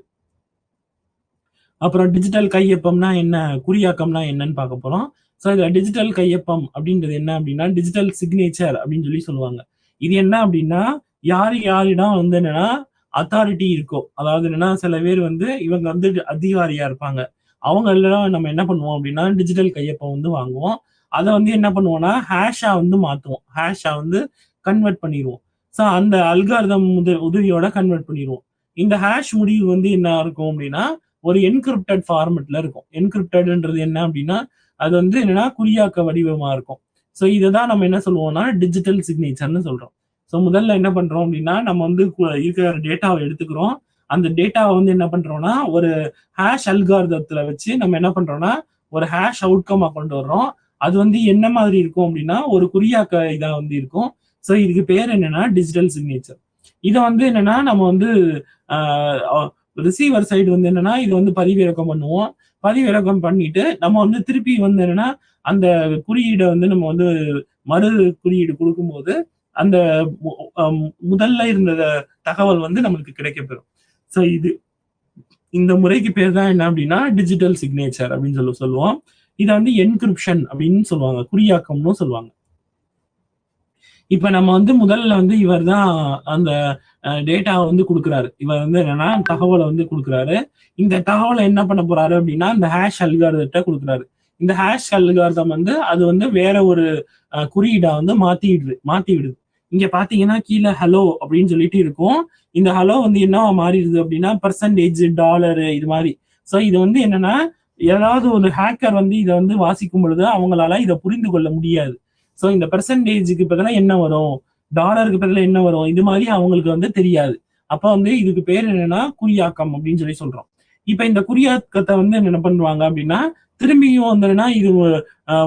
அப்புறம் டிஜிட்டல் கையொப்பம்னா என்ன? குறியாக்கம்னா என்னன்னு பார்க்க போறோம். இதுல டிஜிட்டல் கையொப்பம் அப்படின்றது என்ன அப்படின்னா, டிஜிட்டல் சிக்னேச்சர் அப்படின்னு சொல்லி சொல்லுவாங்க. இது என்ன அப்படின்னா, யாரிடம் வந்து என்னன்னா அத்தாரிட்டி இருக்கோ, அதாவது என்னன்னா சில பேர் வந்து இவங்க வந்து அதிகாரியா இருப்பாங்க. அவங்களலாம் நம்ம என்ன பண்ணுவோம் அப்படின்னா, டிஜிட்டல் கையொப்பம் வந்து வாங்குவோம். அத வந்து என்ன பண்ணுவோம்னா, ஹேஷா வந்து மாத்துவோம். ஹேஷா வந்து கன்வெர்ட் பண்ணிருவோம். அந்த அல்காரிதம் உதவியோட கன்வெர்ட் பண்ணிருவோம். இந்த ஹேஷ் முடிவு வந்து என்ன இருக்கும் அப்படின்னா ஒரு என்கிரிப்டட் ஃபார்மெட்ல இருக்கும். என்கிரிப்டட்ன்றது என்ன அப்படின்னா அது வந்து என்னன்னா குறியாக்க வடிவமா இருக்கும். ஸோ இதை தான் நம்ம என்ன சொல்லுவோம்னா டிஜிட்டல் சிக்னேச்சர்னு சொல்றோம். ஸோ முதல்ல என்ன பண்றோம் அப்படின்னா நம்ம வந்து இருக்கிற டேட்டாவை எடுத்துக்கிறோம். அந்த டேட்டாவை வந்து என்ன பண்றோம்னா ஒரு ஹேஷ் அல்காரிதத்துல வச்சு நம்ம என்ன பண்றோம்னா ஒரு ஹேஷ் அவுட்கமா கொண்டு வர்றோம். அது வந்து என்ன மாதிரி இருக்கும் அப்படின்னா ஒரு குறியாக்க இதா வந்து இருக்கும். ஸோ இதுக்கு பேர் என்னன்னா டிஜிட்டல் சிக்னேச்சர். இதை வந்து என்னன்னா நம்ம வந்து ரிசீவர் சைடு வந்து என்னன்னா இது வந்து பதிவிறக்கம் பண்ணுவோம். பதிவிறக்கம் பண்ணிட்டு நம்ம வந்து திருப்பி வந்து என்னன்னா அந்த குறியீடை வந்து நம்ம வந்து மறு குறியீடு கொடுக்கும்போது அந்த முதல்ல இருந்த தகவல் வந்து நம்மளுக்கு கிடைக்கப்பெறும். ஸோ இந்த முறைக்கு பேர் தான் என்ன அப்படின்னா டிஜிட்டல் சிக்னேச்சர் அப்படின்னு சொல்லுவோம். இதை வந்து என்கிரிப்ஷன் அப்படின்னு சொல்லுவாங்க, குறியாக்கம்னு சொல்லுவாங்க. இப்ப நம்ம வந்து முதல்ல வந்து இவர் தான் அந்த டேட்டாவை வந்து கொடுக்குறாரு. இவர் வந்து என்னன்னா தகவலை வந்து கொடுக்குறாரு. இந்த தகவலை என்ன பண்ண போறாரு அப்படின்னா இந்த ஹேஷ் அல்காரிதத்தை கொடுக்குறாரு. இந்த ஹேஷ் அல்காரிதம் வந்து அது வந்து வேற ஒரு குறியீடா வந்து மாத்தி விடுது. இங்க பாத்தீங்கன்னா கீழே ஹலோ அப்படின்னு சொல்லிட்டு இருக்கும். இந்த ஹலோ வந்து என்னவா மாறிடுது அப்படின்னா பெர்சன்டேஜ், டாலரு இது மாதிரி. ஸோ இது வந்து என்னன்னா ஏதாவது ஒரு ஹேக்கர் வந்து இதை வந்து வாசிக்கும் பொழுது அவங்களால இதை புரிந்து கொள்ள முடியாது. ஸோ இந்த பெர்சன்டேஜுக்கு பதிலாக என்ன வரும், டாலருக்கு பதிலாக என்ன வரும், இது மாதிரி அவங்களுக்கு வந்து தெரியாது. அப்ப வந்து இதுக்கு பேர் என்னன்னா குறியாக்கம் அப்படின்னு சொல்லி சொல்றோம். இப்ப இந்த குறியாக்கத்தை வந்து என்ன பண்ணுவாங்க அப்படின்னா திரும்பியும் வந்துன்னா இது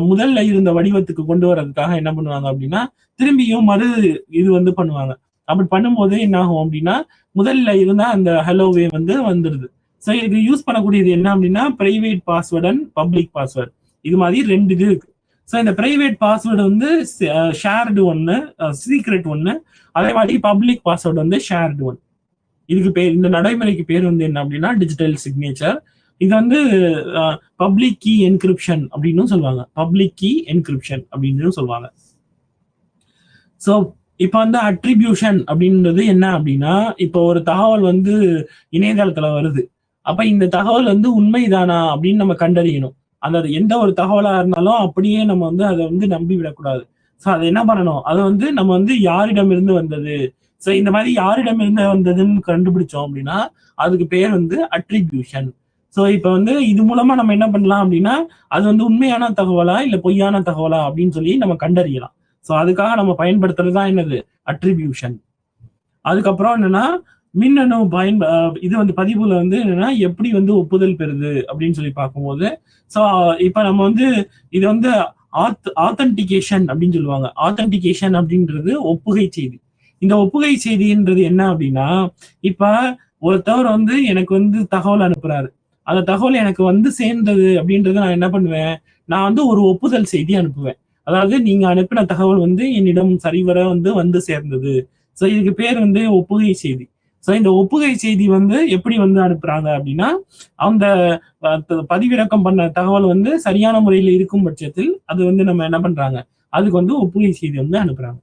முதல்ல இருந்த வடிவத்துக்கு கொண்டு வர்றதுக்காக என்ன பண்ணுவாங்க அப்படின்னா திரும்பியும் இது வந்து பண்ணுவாங்க. அப்படி பண்ணும்போது என்ன ஆகும் அப்படின்னா முதல்ல இருந்தா அந்த ஹலோவே வந்து வந்துருது. ஸோ இது யூஸ் பண்ணக்கூடியது என்ன அப்படின்னா private password and public password, இது மாதிரி 2 இது இருக்கு. ஸோ இந்த பிரைவேட் பாஸ்வேர்டு வந்து ஷேர்டு ஒன்று, சீக்ரெட் ஒன்று, அதே மாதிரி பப்ளிக் பாஸ்வேர்டு வந்து ஷேர்டு ஒன். இதுக்கு பேர், இந்த நடைமுறைக்கு பேர் வந்து என்ன அப்படின்னா டிஜிட்டல் சிக்னேச்சர். இது வந்து பப்ளிக் கீ என்கிரிப்ஷன் அப்படின்னு சொல்லுவாங்க. பப்ளிக் கீ என்கிரிப்ஷன் அப்படின்னு சொல்லுவாங்க. ஸோ இப்போ வந்து அட்ரிபியூஷன் அப்படின்றது என்ன அப்படின்னா இப்போ ஒரு தகவல் வந்து இணையதளத்துல வருது. அப்ப இந்த தகவல் வந்து உண்மைதானா அப்படின்னு நம்ம கண்டறியணும். அந்த எந்த ஒரு தகவலா இருந்தாலும் அப்படியே நம்ம வந்து அதை வந்து நம்பி விடக்கூடாது. ஸோ அதை என்ன பண்ணணும், அதை வந்து நம்ம வந்து யாரிடமிருந்து வந்தது, ஸோ இந்த மாதிரி யாரிடமிருந்து வந்ததுன்னு கண்டுபிடிச்சோம் அப்படின்னா அதுக்கு பேர் வந்து அட்ரிபியூஷன். ஸோ இப்போ வந்து இது மூலமா நம்ம என்ன பண்ணலாம் அப்படின்னா அது வந்து உண்மையான தகவலா இல்லை பொய்யான தகவலா அப்படின்னு சொல்லி நம்ம கண்டறியலாம். ஸோ அதுக்காக நம்ம பயன்படுத்துறது தான் என்னது அட்ரிபியூஷன். அதுக்கப்புறம் என்னன்னா மின்னணு இது வந்து பதிவுல வந்து என்னன்னா எப்படி வந்து ஒப்புதல் பெறுது அப்படின்னு சொல்லி பார்க்கும்போது ஸோ இப்ப நம்ம வந்து இது வந்து ஆத்தன்டிகேஷன் அப்படின்னு சொல்லுவாங்க. ஆத்தன்டிகேஷன் அப்படின்றது ஒப்புகை செய்தி. இந்த ஒப்புகை செய்தின்றது என்ன அப்படின்னா இப்ப ஒருத்தவர் வந்து எனக்கு வந்து தகவல் அனுப்புறாரு. அந்த தகவல் எனக்கு வந்து சேர்ந்தது அப்படின்றத நான் என்ன பண்ணுவேன், நான் வந்து ஒரு ஒப்புதல் செய்தி அனுப்புவேன். அதாவது நீங்க அனுப்பின தகவல் வந்து என்னிடம் சரிவர வந்து சேர்ந்தது. ஸோ இதுக்கு பேர் வந்து ஒப்புகை செய்தி. ஸோ இந்த ஒப்புகை செய்தி வந்து எப்படி வந்து அனுப்புறாங்க அப்படின்னா அந்த பதிவிறக்கம் பண்ண தகவல் வந்து சரியான முறையில் இருக்கும் பட்சத்தில் அது வந்து நம்ம என்ன பண்றாங்க, அதுக்கு வந்து ஒப்புகை செய்தி வந்து அனுப்புறாங்க.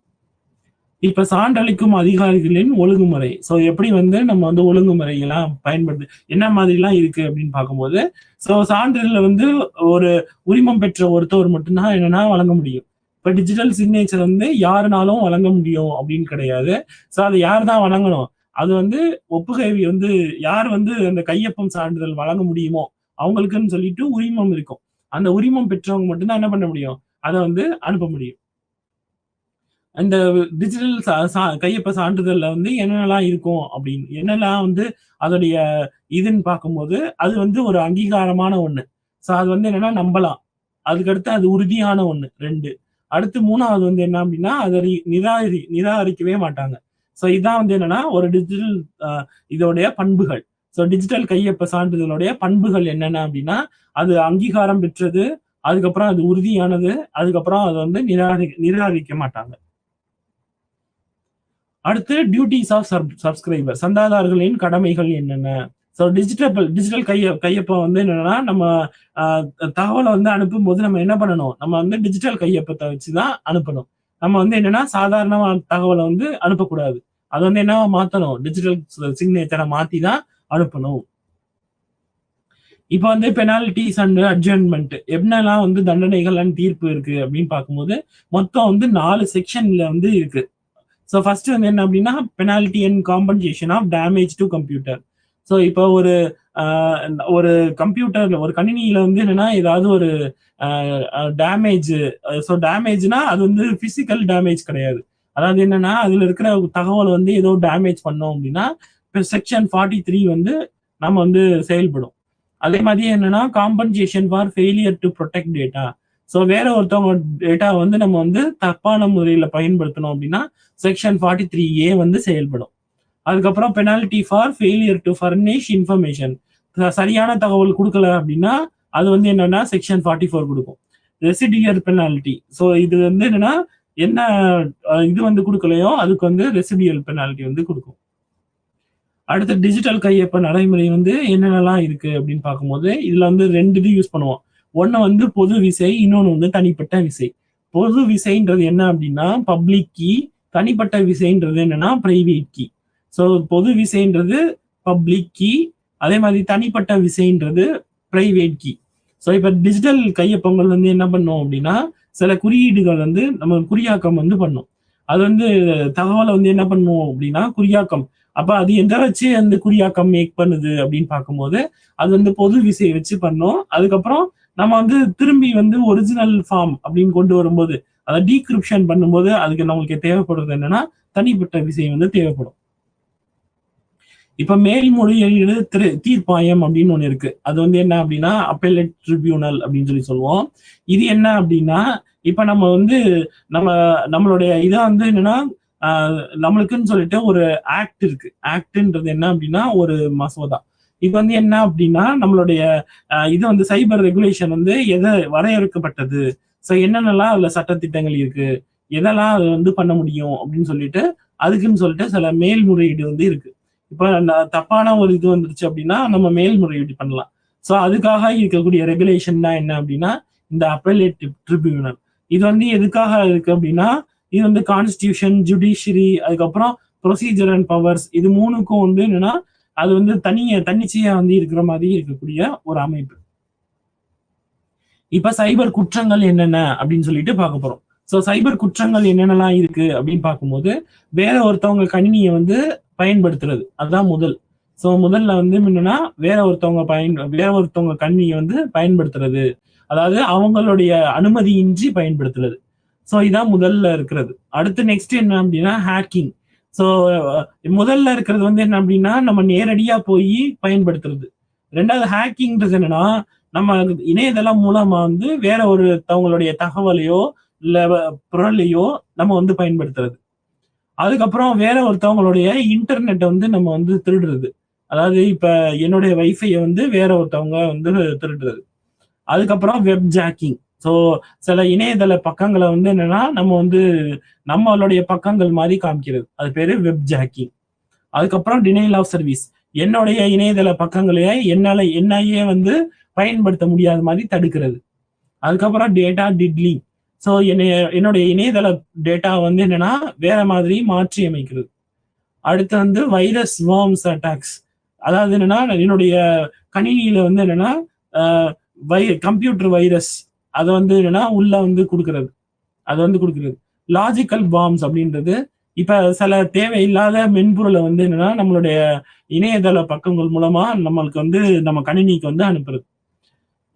இப்ப சான்றளிக்கும் அதிகாரிகளின் ஒழுங்குமுறை. ஸோ எப்படி வந்து நம்ம வந்து ஒழுங்குமுறையெல்லாம் பயன்படுது, என்ன மாதிரிலாம் இருக்கு அப்படின்னு பார்க்கும்போது ஸோ சான்றிதழ்ல வந்து ஒரு உரிமம் பெற்ற ஒருத்தவர் மட்டும்தான் என்னன்னா வழங்க முடியும். இப்ப டிஜிட்டல் சிக்னேச்சர் வந்து யாருனாலும் வழங்க முடியும் அப்படின்னு கிடையாது. ஸோ அதை யார் தான் வழங்கணும், அது வந்து ஒப்புகை வந்து யார் வந்து அந்த கையொப்பம் சான்றிதழ் வழங்க முடியுமோ அவங்களுக்குன்னு சொல்லிட்டு உரிமம் இருக்கும். அந்த உரிமம் பெற்றவங்க மட்டும்தான் என்ன பண்ண முடியும், அதை வந்து அனுப்ப முடியும். இந்த டிஜிட்டல் கையொப்ப சான்றிதழ்ல வந்து என்னென்னலாம் இருக்கும் அப்படின்னு என்னெல்லாம் வந்து அதோடைய இதுன்னு பார்க்கும்போது அது வந்து ஒரு அங்கீகாரமான ஒண்ணு. ஸோ அது வந்து என்னன்னா நம்பலாம். அதுக்கடுத்து அது உறுதியான ஒண்ணு 2. அடுத்து 3வது வந்து என்ன அப்படின்னா அதை நிராகரிக்கவே மாட்டாங்க. ஸோ இதான் வந்து என்னன்னா ஒரு டிஜிட்டல் இதோடைய பண்புகள். ஸோ டிஜிட்டல் கையொப்ப சான்றிதழுடைய பண்புகள் என்னென்ன அப்படின்னா அது அங்கீகாரம் பெற்றது, அதுக்கப்புறம் அது உறுதியானது, அதுக்கப்புறம் அது வந்து நிராகரிக்க மாட்டாங்க. அடுத்து டியூட்டிஸ் ஆஃப் சப்ஸ்கிரைபர், சந்தாதாரர்களின் கடமைகள் என்னென்ன. ஸோ டிஜிட்டல் கையொப்பம் வந்து என்னன்னா நம்ம தகவலை வந்து அனுப்பும் போது நம்ம என்ன பண்ணணும், நம்ம வந்து டிஜிட்டல் கையொப்பத்தை வச்சுதான் அனுப்பணும். நம்ம வந்து என்னன்னா சாதாரண தகவலை வந்து அனுப்பக்கூடாது. அது வந்து என்ன மாத்தணும், டிஜிட்டல் சிக்னேச்சரை மாத்தி தான் அனுப்பணும். இப்ப வந்து பெனால்டிஸ் அண்ட் அட்ஜர்ன்மெண்ட் என்னெல்லாம் வந்து தண்டனைகள் அண்ட் தீர்ப்பு இருக்கு அப்படின்னு பார்க்கும்போது மொத்தம் வந்து 4 செக்ஷன்ல வந்து இருக்கு. ஸோ ஃபர்ஸ்ட் வந்து என்ன அப்படின்னா penalty and compensation of damage to computer. So இப்போ ஒரு கம்ப்யூட்டர்ல ஒரு கணினியில வந்து என்னன்னா ஏதாவது ஒரு டேமேஜ். ஸோ டேமேஜ்னா அது வந்து பிசிக்கல் டேமேஜ் கிடையாது. அதாவது என்னன்னா அதுல இருக்கிற தகவல் வந்து ஏதோ டேமேஜ் பண்ணோம் அப்படின்னா இப்போ செக்ஷன் 43 வந்து நம்ம வந்து செயல்படும். அதே மாதிரி என்னன்னா compensation for failure to protect data. So வேற ஒருத்தவங்க டேட்டா வந்து நம்ம வந்து தப்பான முறையில் பயன்படுத்தணும் அப்படின்னா செக்ஷன் 43A வந்து செயல்படும். அதுக்கப்புறம் penalty for failure to furnish information. சரியான தகவல் கொடுக்கல அப்படின்னா அது வந்து என்னன்னா செக்ஷன் 44 கொடுக்கும். ரெசிடியர் பெனால்டி. ஸோ இது வந்து என்னன்னா என்ன இது வந்து கொடுக்கலையோ அதுக்கு வந்து ரெசிடியல் பெனால்டி வந்து கொடுக்கும். அடுத்து டிஜிட்டல் கையொப்ப நடைமுறை வந்து என்னென்னலாம் இருக்கு அப்படின்னு பார்க்கும்போது இதுல வந்து 2 இது யூஸ் பண்ணுவோம். ஒன்னு வந்து பொது விசை, இன்னொன்னு வந்து தனிப்பட்ட விசை. பொது விசைன்றது என்ன அப்படின்னா பப்ளிக் கீ, தனிப்பட்ட விசைன்றது என்னன்னா பிரைவேட் கீ. ஸோ பொது விசைன்றது பப்ளிக் கீ, அதே மாதிரி தனிப்பட்ட விசைன்றது பிரைவேட் கீ. ஸோ இப்போ டிஜிட்டல் கையொப்பங்கள் வந்து என்ன பண்ணும் அப்படின்னா சில குறியீடுகள் வந்து நம்ம குறியாக்கம் வந்து பண்ணும். அது வந்து தகவலை வந்து என்ன பண்ணும் அப்படின்னா குறியாக்கம். அப்ப அது எதை வச்சு அந்த குறியாக்கம் மேக் பண்ணுது அப்படின்னு பார்க்கும்போது அது வந்து பொது விசையை வச்சு பண்ணோம். அதுக்கப்புறம் நம்ம வந்து திரும்பி வந்து ஒரிஜினல் ஃபார்ம் அப்படின்னு கொண்டு வரும்போது அதை டீக்ரிப்ஷன் பண்ணும்போது அதுக்கு நம்மளுக்கு தேவைப்படுறது என்னன்னா தனிப்பட்ட விசை வந்து தேவைப்படும். இப்ப மேல்முறையீடு தீர்ப்பாயம் அப்படின்னு ஒண்ணு இருக்கு. அது வந்து என்ன அப்படின்னா அப்பெலேட் ட்ரிபியூனல் அப்படின்னு சொல்லி சொல்லுவோம். இது என்ன அப்படின்னா இப்ப நம்ம வந்து நம்மளுடைய இதை வந்து என்னன்னா நம்மளுக்குன்னு சொல்லிட்டு ஒரு ஆக்ட் இருக்கு. ஆக்ட்ன்றது என்ன அப்படின்னா ஒரு மசோதா. இது வந்து என்ன அப்படின்னா நம்மளுடைய இது வந்து சைபர் ரெகுலேஷன் வந்து எதை வரையறுக்கப்பட்டது, ஸோ என்னென்னலாம் அதுல சட்டத்திட்டங்கள் இருக்கு, எதெல்லாம் அது வந்து பண்ண முடியும் அப்படின்னு சொல்லிட்டு அதுக்குன்னு சொல்லிட்டு சில மேல்முறையீடு வந்து இருக்கு. இப்ப தப்பான ஒரு இது வந்துருச்சு அப்படின்னா நம்ம மேல்முறையீடு பண்ணலாம். ஸோ அதுக்காக இருக்கக்கூடிய ரெகுலேஷன் தான் என்ன அப்படின்னா இந்த அப்பெலேட் ட்ரிபியூனல். இது வந்து எதுக்காக இருக்கு அப்படின்னா இது வந்து கான்ஸ்டிடியூஷன், ஜுடிஷியரி, அதுக்கப்புறம் ப்ரொசீஜர் அண்ட் பவர்ஸ், இது 3க்கும் வந்து என்னன்னா அது வந்து தன்னிச்சையா வந்து இருக்கிற மாதிரி இருக்கக்கூடிய ஒரு அமைப்பு. இப்ப சைபர் குற்றங்கள் என்னென்ன அப்படின்னு சொல்லிட்டு பார்க்க போறோம். ஸோ சைபர் குற்றங்கள் என்னென்னலாம் இருக்கு அப்படின்னு பார்க்கும்போது வேற ஒருத்தவங்க கணினியை வந்து பயன்படுத்துறது அதுதான் முதல். ஸோ முதல்ல வந்து என்னன்னா வேற ஒருத்தவங்க கணினியை வந்து பயன்படுத்துறது, அதாவது அவங்களுடைய அனுமதியின்றி பயன்படுத்துறது. ஸோ இதான் முதல்ல இருக்கிறது. அடுத்து நெக்ஸ்ட் என்ன அப்படின்னா ஹேக்கிங். ஸோ முதல்ல இருக்கிறது வந்து என்ன அப்படின்னா நம்ம நேரடியா போய் பயன்படுத்துறது. ரெண்டாவது ஹேக்கிங்ன்றது என்னன்னா நம்ம இணையதளம் மூலமா வந்து வேற ஒருத்தவங்களுடைய தகவலையோ இல்ல பொருளையோ நம்ம வந்து பயன்படுத்துறது. அதுக்கப்புறம் வேற ஒருத்தவங்களுடைய இன்டர்நெட்டை வந்து நம்ம வந்து திருடுறது. அதாவது இப்ப என்னுடைய வைஃபையை வந்து வேற ஒருத்தவங்க வந்து திருடுறது. அதுக்கப்புறம் வெப் ஜாக்கிங். ஸோ சில இணையதள பக்கங்களை வந்து என்னன்னா நம்ம வந்து நம்மளுடைய பக்கங்கள் மாதிரி காமிக்கிறது, அது பேரு வெப் ஜாக்கிங். அதுக்கப்புறம் டினைல் ஆஃப் சர்வீஸ். என்னுடைய இணையதள பக்கங்களையே என்னையே வந்து பயன்படுத்த முடியாத மாதிரி தடுக்கிறது. அதுக்கப்புறம் டேட்டா டிட்லிங். ஸோ என்னுடைய இணையதள டேட்டா வந்து என்னன்னா வேற மாதிரி மாற்றி அமைக்கிறது. அடுத்து வந்து வைரஸ் வார்ம்ஸ் அட்டாக்ஸ். அதாவது என்னன்னா என்னுடைய கணினியில வந்து என்னன்னா கம்ப்யூட்டர் வைரஸ் அதை வந்து என்னன்னா உள்ள வந்து கொடுக்கறது. லாஜிக்கல் பாம்ஸ் அப்படின்றது இப்ப சில தேவையில்லாத மென்பொருளை வந்து என்னன்னா நம்மளுடைய இணையதள பக்கங்கள் மூலமா நம்மளுக்கு வந்து நம்ம கணினிக்கு வந்து அனுப்புறது.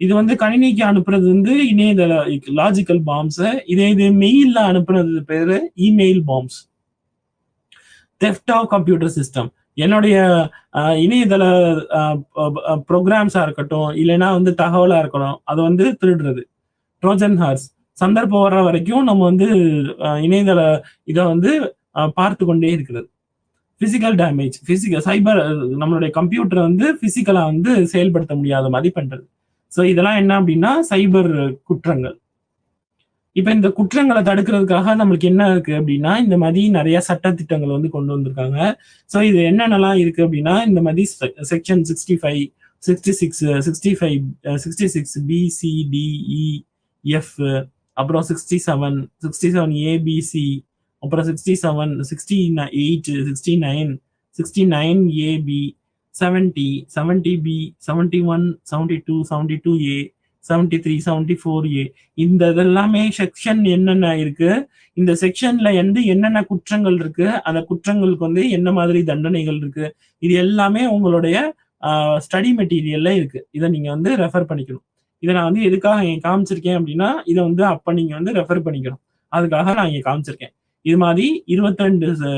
இது வந்து கணினிக்கு அனுப்புறது வந்து இணையதள லாஜிக்கல் பாம்ஸ். இது மெயில்ல அனுப்புறது பேரு email bombs. Theft of computer system. என்னுடைய இணையதள ப்ரோக்ராம்ஸா இருக்கட்டும் இல்லைன்னா வந்து தகவலா இருக்கணும் அதை வந்து திருடுறது. Trojan horse. சந்தர்ப்பம் வர்ற வரைக்கும் நம்ம வந்து இணையதள இதை வந்து பார்த்து கொண்டே இருக்கிறது. Physical damage. சைபர் நம்மளுடைய கம்ப்யூட்டரை வந்து பிசிக்கலா வந்து செயல்படுத்த முடியாத மாதிரி பண்றது. ஸோ இதெல்லாம் என்ன அப்படின்னா சைபர் குற்றங்கள். இப்ப இந்த குற்றங்களை தடுக்கிறதுக்காக நம்மளுக்கு என்ன இருக்கு அப்படின்னா இந்த மாதிரி நிறைய சட்டத்திட்டங்கள் வந்து கொண்டு வந்திருக்காங்க. ஸோ இது என்னென்னலாம் இருக்கு அப்படின்னா இந்த மாதிரி செக்ஷன் 65, 66 BCDEF, அப்புறம் 67 ABC, அப்புறம் 67, 68, 69, 69AB, 70, 70B, 71, 72, 72A, 73, 74A. இந்த இதெல்லாமே செக்ஷன் என்னென்ன இருக்கு, இந்த செக்ஷன்ல என்னென்ன குற்றங்கள் இருக்கு, அந்த குற்றங்களுக்கு வந்து என்ன மாதிரி தண்டனைகள் இருக்கு, இது எல்லாமே உங்களுடைய ஸ்டடி மெட்டீரியல்ல இருக்கு. இதை நீங்க வந்து ரெஃபர் பண்ணிக்கணும். இதை நான் வந்து எதுக்காக காமிச்சிருக்கேன் அப்படின்னா, இதை வந்து அப்ப நீங்க வந்து ரெஃபர் பண்ணிக்கணும். அதுக்காக நான் இங்க காமிச்சிருக்கேன். இது மாதிரி 22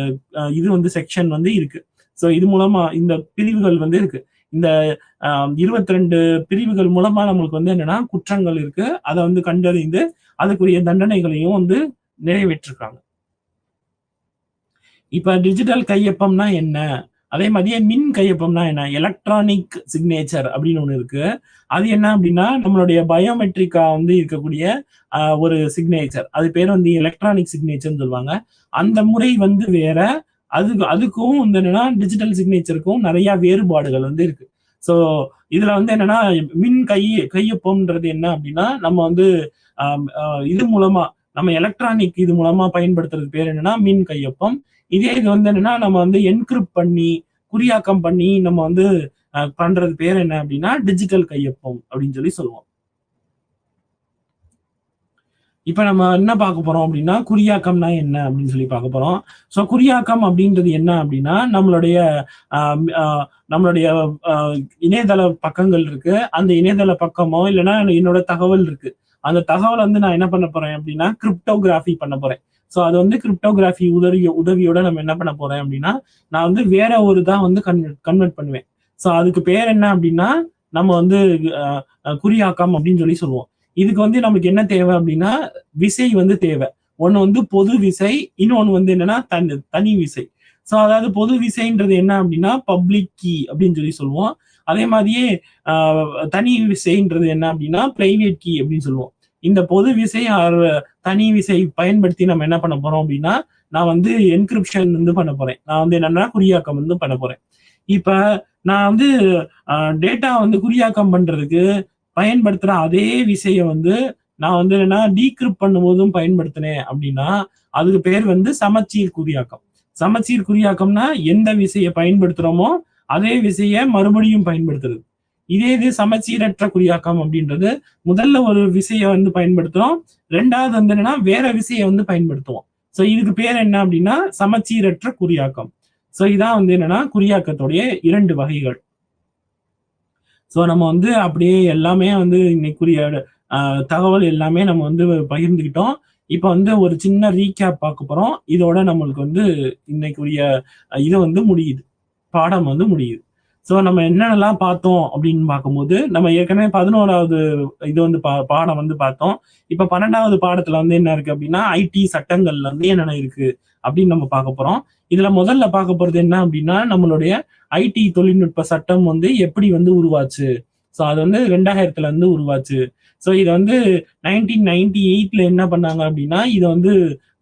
இது வந்து செக்ஷன் வந்து இருக்கு. ஸோ இது மூலமா இந்த பிரிவுகள் வந்து இருக்கு. இந்த 22 பிரிவுகள் மூலமா நம்மளுக்கு வந்து என்னன்னா குற்றங்கள் இருக்கு. அதை வந்து கண்டறிந்து அதுக்குரிய தண்டனைகளையும் வந்து நிறைவேற்றிருக்காங்க. இப்ப டிஜிட்டல் கையொப்பம்னா என்ன, அதே மாதிரியே மின் கையொப்பம்னா என்ன, எலக்ட்ரானிக் சிக்னேச்சர் அப்படின்னு ஒண்ணு இருக்கு. அது என்ன அப்படின்னா நம்மளுடைய பயோமெட்ரிக்கா வந்து இருக்கக்கூடிய ஒரு சிக்னேச்சர், அது பேர் வந்து எலக்ட்ரானிக் சிக்னேச்சர்னு சொல்லுவாங்க. அந்த முறை வந்து வேற, அதுக்கும் வந்து என்னன்னா டிஜிட்டல் சிக்னேச்சருக்கும் நிறைய வேறுபாடுகள் வந்து இருக்கு. ஸோ இதுல வந்து என்னன்னா மின் கையொப்பம்ன்றது என்ன அப்படின்னா நம்ம வந்து இது மூலமா நம்ம எலக்ட்ரானிக் இது மூலமா பயன்படுத்துறது பேர் என்னன்னா மின் கையொப்பம். இதே இது வந்து என்னன்னா நம்ம வந்து என்கிரிப்ட் பண்ணி குறியாக்கம் பண்ணி நம்ம வந்து பண்றது பேர் என்ன அப்படின்னா டிஜிட்டல் கையொப்பம் அப்படின்னு சொல்லி சொல்லுவோம். இப்ப நம்ம என்ன பார்க்க போறோம் அப்படின்னா குறியாக்கம்னா என்ன அப்படின்னு சொல்லி பார்க்க போறோம். ஸோ குறியாக்கம் அப்படின்றது என்ன அப்படின்னா நம்மளுடைய இணையதள பக்கங்கள் இருக்கு. அந்த இணையதள பக்கமோ இல்லைன்னா என்னோட தகவல் இருக்கு. அந்த தகவல் வந்து நான் என்ன பண்ண போறேன் அப்படின்னா கிரிப்டோகிராஃபி பண்ண போறேன். ஸோ அது வந்து கிரிப்டோகிராஃபி உதவியோட நம்ம என்ன பண்ண போறேன் அப்படின்னா நான் வந்து வேற ஒரு தான் வந்து கன்வெர்ட் பண்ணுவேன். ஸோ அதுக்கு பேர் என்ன அப்படின்னா நம்ம வந்து குறியாக்கம் அப்படின்னு சொல்லி சொல்லுவோம். இதுக்கு வந்து நமக்கு என்ன தேவை அப்படின்னா விசை வந்து தேவை. ஒண்ணு வந்து பொது விசை, இன்னொன்னு வந்து என்னன்னா தனி விசை. ஸோ அதாவது பொது விசைன்றது என்ன அப்படின்னா பப்ளிக் கீ அப்படின்னு சொல்லி சொல்லுவோம். அதே மாதிரியே தனி விசைன்றது என்ன அப்படின்னா பிரைவேட் கீ அப்படின்னு சொல்லுவோம். இந்த பொது விசை தனி விசை பயன்படுத்தி நம்ம என்ன பண்ண போறோம் அப்படின்னா நான் வந்து என்கிரிப்ஷன் வந்து பண்ண போறேன். நான் வந்து என்னன்னா குறியாக்கம் வந்து பண்ண போறேன். இப்ப நான் வந்து டேட்டா வந்து குறியாக்கம் பண்றதுக்கு பயன்படுத்துற அதே விசைய வந்து நான் வந்து என்ன டீக்ரிப்ட் பண்ணும்போதும் பயன்படுத்தினேன் அப்படின்னா அதுக்கு பேர் வந்து சமச்சீர் குறியாக்கம். சமச்சீர் குறியாக்கம்னா எந்த விசையை பயன்படுத்துறோமோ அதே விசையை மறுபடியும் பயன்படுத்துறது. இதே இது சமச்சீரற்ற குறியாக்கம் அப்படின்றது முதல்ல ஒரு விசையை வந்து பயன்படுத்துறோம், ரெண்டாவது வந்து என்னன்னா வேற விசையை வந்து பயன்படுத்துவோம். ஸோ இதுக்கு பேர் என்ன அப்படின்னா சமச்சீரற்ற குறியாக்கம். ஸோ இதான் வந்து என்னன்னா குறியாக்கத்துடைய 2 வகைகள். ஸோ நம்ம வந்து அப்படியே எல்லாமே வந்து இன்னைக்குரிய தகவல் எல்லாமே நம்ம வந்து பகிர்ந்துக்கிட்டோம். இப்போ வந்து ஒரு சின்ன ரீகேப் பார்க்க போறோம். இதோட நம்மளுக்கு வந்து இன்னைக்குரிய இது வந்து முடியுது, பாடம் வந்து முடியுது. ஸோ நம்ம என்னென்னலாம் பார்த்தோம் அப்படின்னு பார்க்கும்போது நம்ம ஏற்கனவே 11வது இது வந்து பாடம் வந்து பார்த்தோம். இப்போ 12வது பாடத்துல வந்து என்ன இருக்கு அப்படின்னா ஐடி சட்டங்கள்ல வந்து என்னென்ன இருக்கு அப்படின்னு நம்ம பார்க்க போறோம். இதுல முதல்ல பார்க்க போறது என்ன அப்படின்னா நம்மளுடைய ஐடி தொழில்நுட்ப சட்டம் வந்து எப்படி வந்து உருவாச்சு. ஸோ அது வந்து 2000ல இருந்து உருவாச்சு. ஸோ இதை வந்து 1998ல என்ன பண்ணாங்க அப்படின்னா இதை வந்து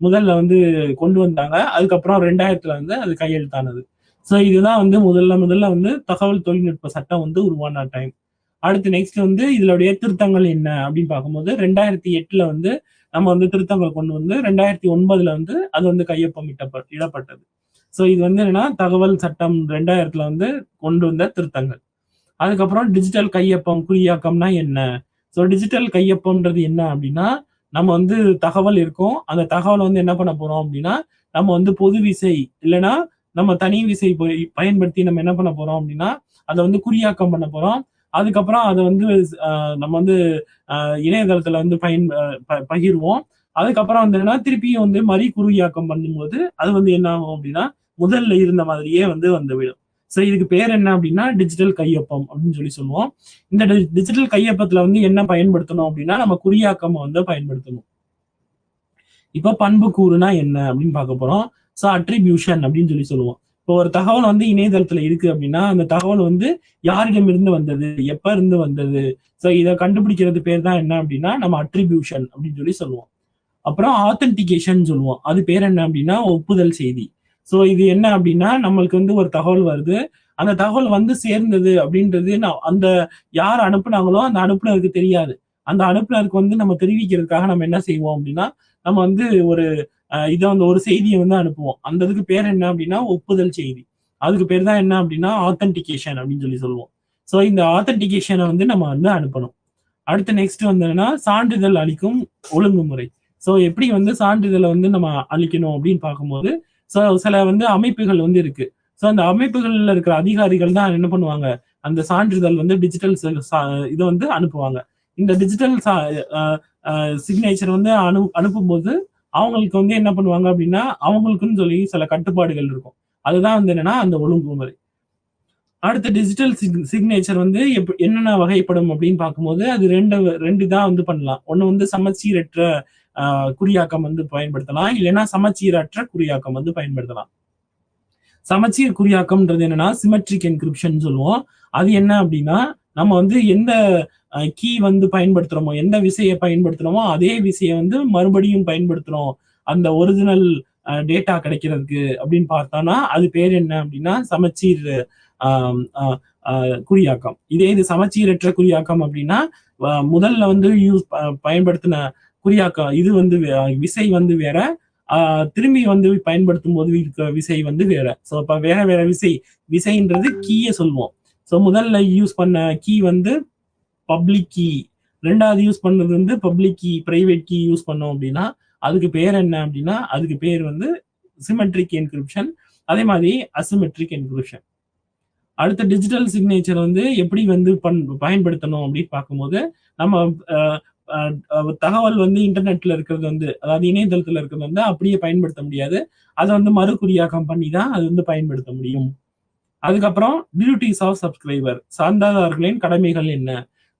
முதல்ல வந்து கொண்டு வந்தாங்க. அதுக்கப்புறம் 2000ல வந்து அது கையெழுத்தானது. ஸோ இதுதான் வந்து முதல்ல வந்து தகவல் தொழில்நுட்ப சட்டம் வந்து உருவான டைம். அடுத்து நெக்ஸ்ட் வந்து இதனுடைய திருத்தங்கள் என்ன அப்படின்னு பார்க்கும்போது 2008ல வந்து நம்ம வந்து திருத்தங்கள் கொண்டு வந்து 2009ல வந்து அது வந்து கையொப்பம் இடப்பட்டது. ஸோ இது வந்து என்னன்னா தகவல் சட்டம் 2000ல வந்து கொண்டு வந்த திருத்தங்கள். அதுக்கப்புறம் டிஜிட்டல் கையொப்பம் குறியாக்கம்னா என்ன. ஸோ டிஜிட்டல் கையொப்பம்ன்றது என்ன அப்படின்னா நம்ம வந்து தகவல் இருக்கும், அந்த தகவல் வந்து என்ன பண்ண போறோம் அப்படின்னா நம்ம வந்து பொது விசை இல்லைன்னா நம்ம தனி விசை பயன்படுத்தி நம்ம என்ன பண்ண போறோம் அப்படின்னா அதை வந்து குறியாக்கம் பண்ண போறோம். அதுக்கப்புறம் அதை வந்து நம்ம வந்து இணையதளத்துல வந்து பகிர்வோம். அதுக்கப்புறம் வந்து என்னன்னா திருப்பியும் வந்து மறு குறியாக்கம் பண்ணும்போது அது வந்து என்ன ஆகும் அப்படின்னா முதல்ல இருந்த மாதிரியே வந்து வந்துவிடும். ஸோ இதுக்கு பேர் என்ன அப்படின்னா டிஜிட்டல் கையொப்பம் அப்படின்னு சொல்லி சொல்லுவோம். இந்த டிஜிட்டல் கையொப்பத்துல வந்து என்ன பயன்படுத்தணும் அப்படின்னா நம்ம குறியாக்கம் வந்து பயன்படுத்தணும். இப்போ பண்பு கூறுனா என்ன அப்படின்னு பார்க்க போறோம். ஸோ அட்ரிபியூஷன் அப்படின்னு சொல்லி சொல்லுவோம். இப்போ ஒரு தகவல் வந்து இணையதளத்துல இருக்கு அப்படின்னா அந்த தகவல் வந்து யாரிடம் இருந்து வந்தது, எப்ப இருந்து வந்தது, ஸோ இதை கண்டுபிடிக்கிறது பேர் தான் என்ன அப்படின்னா நம்ம அட்ரிபியூஷன் அப்படின்னு சொல்லி சொல்லுவோம். அப்புறம் ஆத்தென்டிகேஷன் சொல்லுவோம். அது பேர் என்ன அப்படின்னா ஒப்புதல் செய்தி. ஸோ இது என்ன அப்படின்னா நம்மளுக்கு வந்து ஒரு தகவல் வருது, அந்த தகவல் வந்து சேர்ந்தது அப்படின்றது அந்த யார் அனுப்புனாங்களோ அந்த அனுப்புனருக்கு தெரியாது. அந்த அனுப்புனருக்கு வந்து நம்ம தெரிவிக்கிறதுக்காக நம்ம என்ன செய்வோம் அப்படின்னா நம்ம வந்து ஒரு இதை வந்து ஒரு செய்தியை வந்து அனுப்புவோம். அந்த இதுக்கு பேர் என்ன அப்படின்னா ஒப்புதல் செய்தி. அதுக்கு பேர் தான் என்ன அப்படின்னா ஆத்தென்டிகேஷன் அப்படின்னு சொல்லி சொல்லுவோம். ஸோ இந்த ஆத்தென்டிகேஷனை வந்து நம்ம வந்து அனுப்பணும். அடுத்து நெக்ஸ்ட் வந்து சான்றிதழ் அளிக்கும் ஒழுங்குமுறை. ஸோ எப்படி வந்து சான்றிதழை வந்து நம்ம அளிக்கணும் அப்படின்னு பார்க்கும்போது, ஸோ சில வந்து அமைப்புகள் வந்து இருக்கு. ஸோ அந்த அமைப்புகள்ல இருக்கிற அதிகாரிகள் தான் என்ன பண்ணுவாங்க, அந்த சான்றிதழ் வந்து டிஜிட்டல் இதை வந்து அனுப்புவாங்க. இந்த டிஜிட்டல் சிக்னேச்சர் வந்து அனுப்பும்போது அவங்களுக்கு வந்து என்ன பண்ணுவாங்க அப்படின்னா, அவங்களுக்குன்னு சொல்லி சில கட்டுப்பாடுகள் இருக்கும். அதுதான் வந்து அந்த ஒழுங்குமுறை. அடுத்த டிஜிட்டல் சிக்னேச்சர் வந்து என்னென்ன வகைப்படும் அப்படின்னு பார்க்கும்போது, அது ரெண்டு தான் வந்து பண்ணலாம். ஒண்ணு வந்து சமச்சீரற்ற குறியாக்கம் வந்து பயன்படுத்தலாம். இல்லைன்னா சமச்சீரற்ற குறியாக்கம் வந்து பயன்படுத்தலாம். சமச்சீர் குறியாக்கம்ன்றது என்னன்னா சிமெட்ரிக் என்கிரிப்ஷன் சொல்லுவோம். அது என்ன அப்படின்னா, நம்ம வந்து எந்த கீ வந்து பயன்படுத்துறோமோ, எந்த விசையை பயன்படுத்துறோமோ அதே விசையை வந்து மறுபடியும் பயன்படுத்துறோம் அந்த ஒரிஜினல் டேட்டா கிடைக்கிறதுக்கு அப்படின்னு பார்த்தோம்னா அது பேர் என்ன அப்படின்னா சமச்சீர் குறியாக்கம். இதே இது சமச்சீரற்ற குறியாக்கம் அப்படின்னா முதல்ல வந்து பயன்படுத்தின குறியாக்கம் இது வந்து விசை வந்து வேற, திரும்பி வந்து பயன்படுத்தும் போது இருக்க விசை வந்து வேற. ஸோ இப்ப வேற வேற விசைன்றது கீயை சொல்லுவோம். ஸோ முதல்ல யூஸ் பண்ண கீ வந்து பப்ளிக் கீ, ரெண்டாவது யூஸ் பண்ணது வந்து public key, private key use பண்ணோம் அப்படின்னா அதுக்கு பேர் என்ன அப்படின்னா அதுக்கு பேர் வந்து சிமெட்ரிக் என்கிரிப்ஷன். அதே மாதிரி அசிமெட்ரிக் என்கிரிப்ஷன். அடுத்த டிஜிட்டல் சிக்னேச்சர் வந்து எப்படி வந்து பயன்படுத்தணும் அப்படின்னு பார்க்கும்போது, நம்ம தகவல் வந்து இன்டர்நெட்ல இருக்கிறது வந்து, அதாவது இணையதளத்துல இருக்கிறது வந்து அப்படியே பயன்படுத்த முடியாது. அதை வந்து மறுகுறியாக்கம் பண்ணி தான் அது வந்து பயன்படுத்த முடியும். அதுக்கப்புறம் டியூட்டிஸ் ஆஃப் சப்ஸ்கிரைபர், சார்ந்தாளர்களின் கடமைகள் என்ன?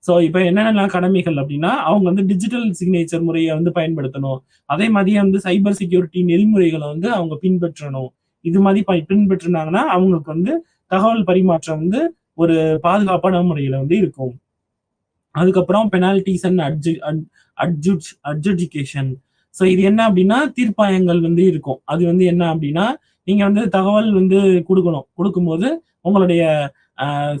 ஸோ இப்ப என்னென்ன கடமைகள் அப்படின்னா, அவங்க வந்து டிஜிட்டல் சிக்னேச்சர் முறையை வந்து பயன்படுத்தணும். அதே மாதிரி வந்து சைபர் செக்யூரிட்டி நெறிமுறைகளை வந்து அவங்க பின்பற்றணும். இது மாதிரி பின்பற்றினாங்கன்னா அவங்களுக்கு வந்து தகவல் பரிமாற்றம் வந்து ஒரு பாதுகாப்பான முறையில வந்து இருக்கும். அதுக்கப்புறம் பெனால்டிஸ் அண்ட் அட்ஜுடிகேஷன். ஸோ இது என்ன அப்படின்னா தீர்ப்பாயங்கள் வந்து இருக்கும். அது வந்து என்ன அப்படின்னா, நீங்க வந்து தகவல் வந்து கொடுக்கும்போது உங்களுடைய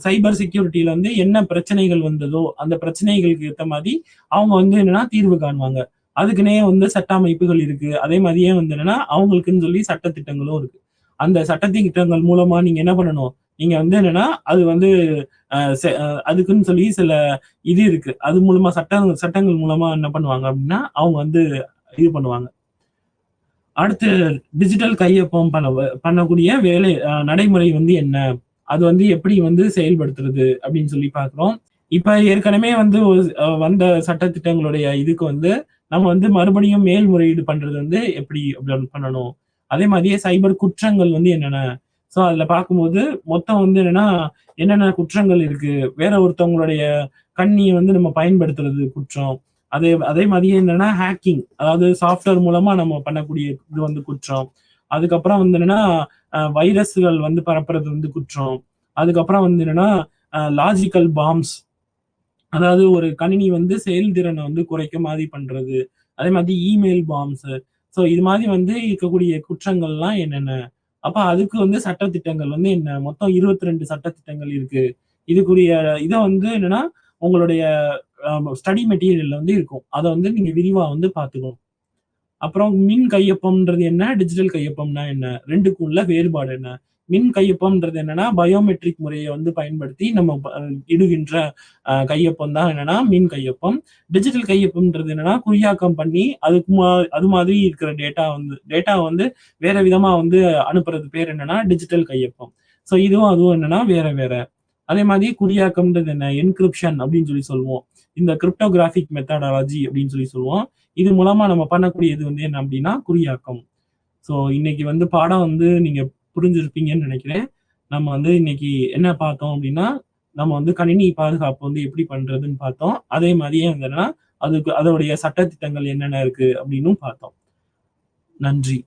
சைபர் செக்யூரிட்டியில வந்து என்ன பிரச்சனைகள் வந்ததோ அந்த பிரச்சனைகளுக்கு ஏற்ற மாதிரி அவங்க வந்து என்னன்னா தீர்வு காணுவாங்க. அதுக்குன்னே வந்து சட்ட அமைப்புகள் இருக்கு. அதே மாதிரியே வந்து என்னன்னா அவங்களுக்குன்னு சொல்லி சட்டத்திட்டங்களும் இருக்கு. அந்த சட்டத்திட்டங்கள் மூலமா நீங்க என்ன பண்ணணும், நீங்க வந்து என்னன்னா அது வந்து அதுக்குன்னு சொல்லி சில இது இருக்கு. அது மூலமா சட்டங்கள் மூலமா என்ன பண்ணுவாங்க அப்படின்னா அவங்க வந்து இது பண்ணுவாங்க. அடுத்து டிஜிட்டல் கையொப்பம் பண்ணக்கூடிய வேலை நடைமுறை வந்து என்ன, அது வந்து எப்படி வந்து செயல்படுத்துறது அப்படின்னு சொல்லி பார்க்கிறோம். இப்ப ஏற்கனவே வந்து வந்த சட்டத்திட்டங்களுடைய இதுக்கு வந்து நம்ம வந்து மறுபடியும் மேல்முறையீடு பண்றது வந்து எப்படி பண்ணணும். அதே மாதிரியே சைபர் குற்றங்கள் வந்து என்னென்ன, ஸோ அதுல பார்க்கும்போது மொத்தம் வந்து என்னென்ன குற்றங்கள் இருக்கு, வேற ஒருத்தவங்களுடைய கண்ணியை வந்து நம்ம பயன்படுத்துறது குற்றம். அதே மாதிரியே ஹேக்கிங், அதாவது சாஃப்ட்வேர் மூலமா நம்ம பண்ணக்கூடிய இது வந்து குற்றம். அதுக்கப்புறம் வந்து வைரஸ்கள் வந்து பரப்புறது வந்து குற்றம். அதுக்கப்புறம் வந்து லாஜிக்கல் பாம்ஸ், அதாவது ஒரு கணினி வந்து செயல்திறனை வந்து குறைக்க மாதிரி பண்றது. அதே மாதிரி இமெயில் பாம்ஸ். ஸோ இது மாதிரி வந்து இருக்கக்கூடிய குற்றங்கள்லாம் என்னென்ன, அப்ப அதுக்கு வந்து சட்டத்திட்டங்கள் வந்து என்ன, மொத்தம் 22 சட்டத்திட்டங்கள் இருக்கு. இதுக்குரிய இதை வந்து உங்களுடைய ஸ்டடி மெட்டீரியல்ல வந்து இருக்கும். அதை வந்து நீங்க விரிவா வந்து பார்த்துக்கணும். அப்புறம் மின் கையொப்பம்ன்றது என்ன, டிஜிட்டல் கையொப்பம்னா என்ன, ரெண்டுக்கும் உள்ள வேறுபாடு என்ன? மின் கையொப்பம்ன்றது என்னன்னா பயோமெட்ரிக் முறையை வந்து பயன்படுத்தி நம்ம இடுகின்ற கையொப்பம் தான் மின் கையொப்பம். டிஜிட்டல் கையொப்பம்ன்றது என்னன்னா குறியாக்கம் பண்ணி அது மாதிரி இருக்கிற டேட்டா வந்து வேற விதமா வந்து அனுப்புறது பேர் என்னன்னா டிஜிட்டல் கையொப்பம். ஸோ அதுவும் வேற வேற. அதே மாதிரி குறியாக்கம்ன்றது என்ன, என்கிரிப்ஷன் அப்படின்னு சொல்லி சொல்லுவோம். இந்த கிரிப்டோகிராஃபிக் மெத்தடாலஜி அப்படின்னு சொல்லி சொல்லுவோம். இது மூலமா நம்ம பண்ணக்கூடியது வந்து என்ன அப்படின்னா குறியாக்கம். ஸோ இன்னைக்கு வந்து பாடம் வந்து நீங்க புரிஞ்சிருப்பீங்கன்னு நினைக்கிறேன். நம்ம வந்து இன்னைக்கு என்ன பார்த்தோம் அப்படின்னா, நம்ம வந்து கணினி பாதுகாப்பு வந்து எப்படி பண்றதுன்னு பார்த்தோம். அதே மாதிரியே வந்து அதோடைய சட்டத்திட்டங்கள் என்னென்ன இருக்கு அப்படின்னு பார்த்தோம். நன்றி.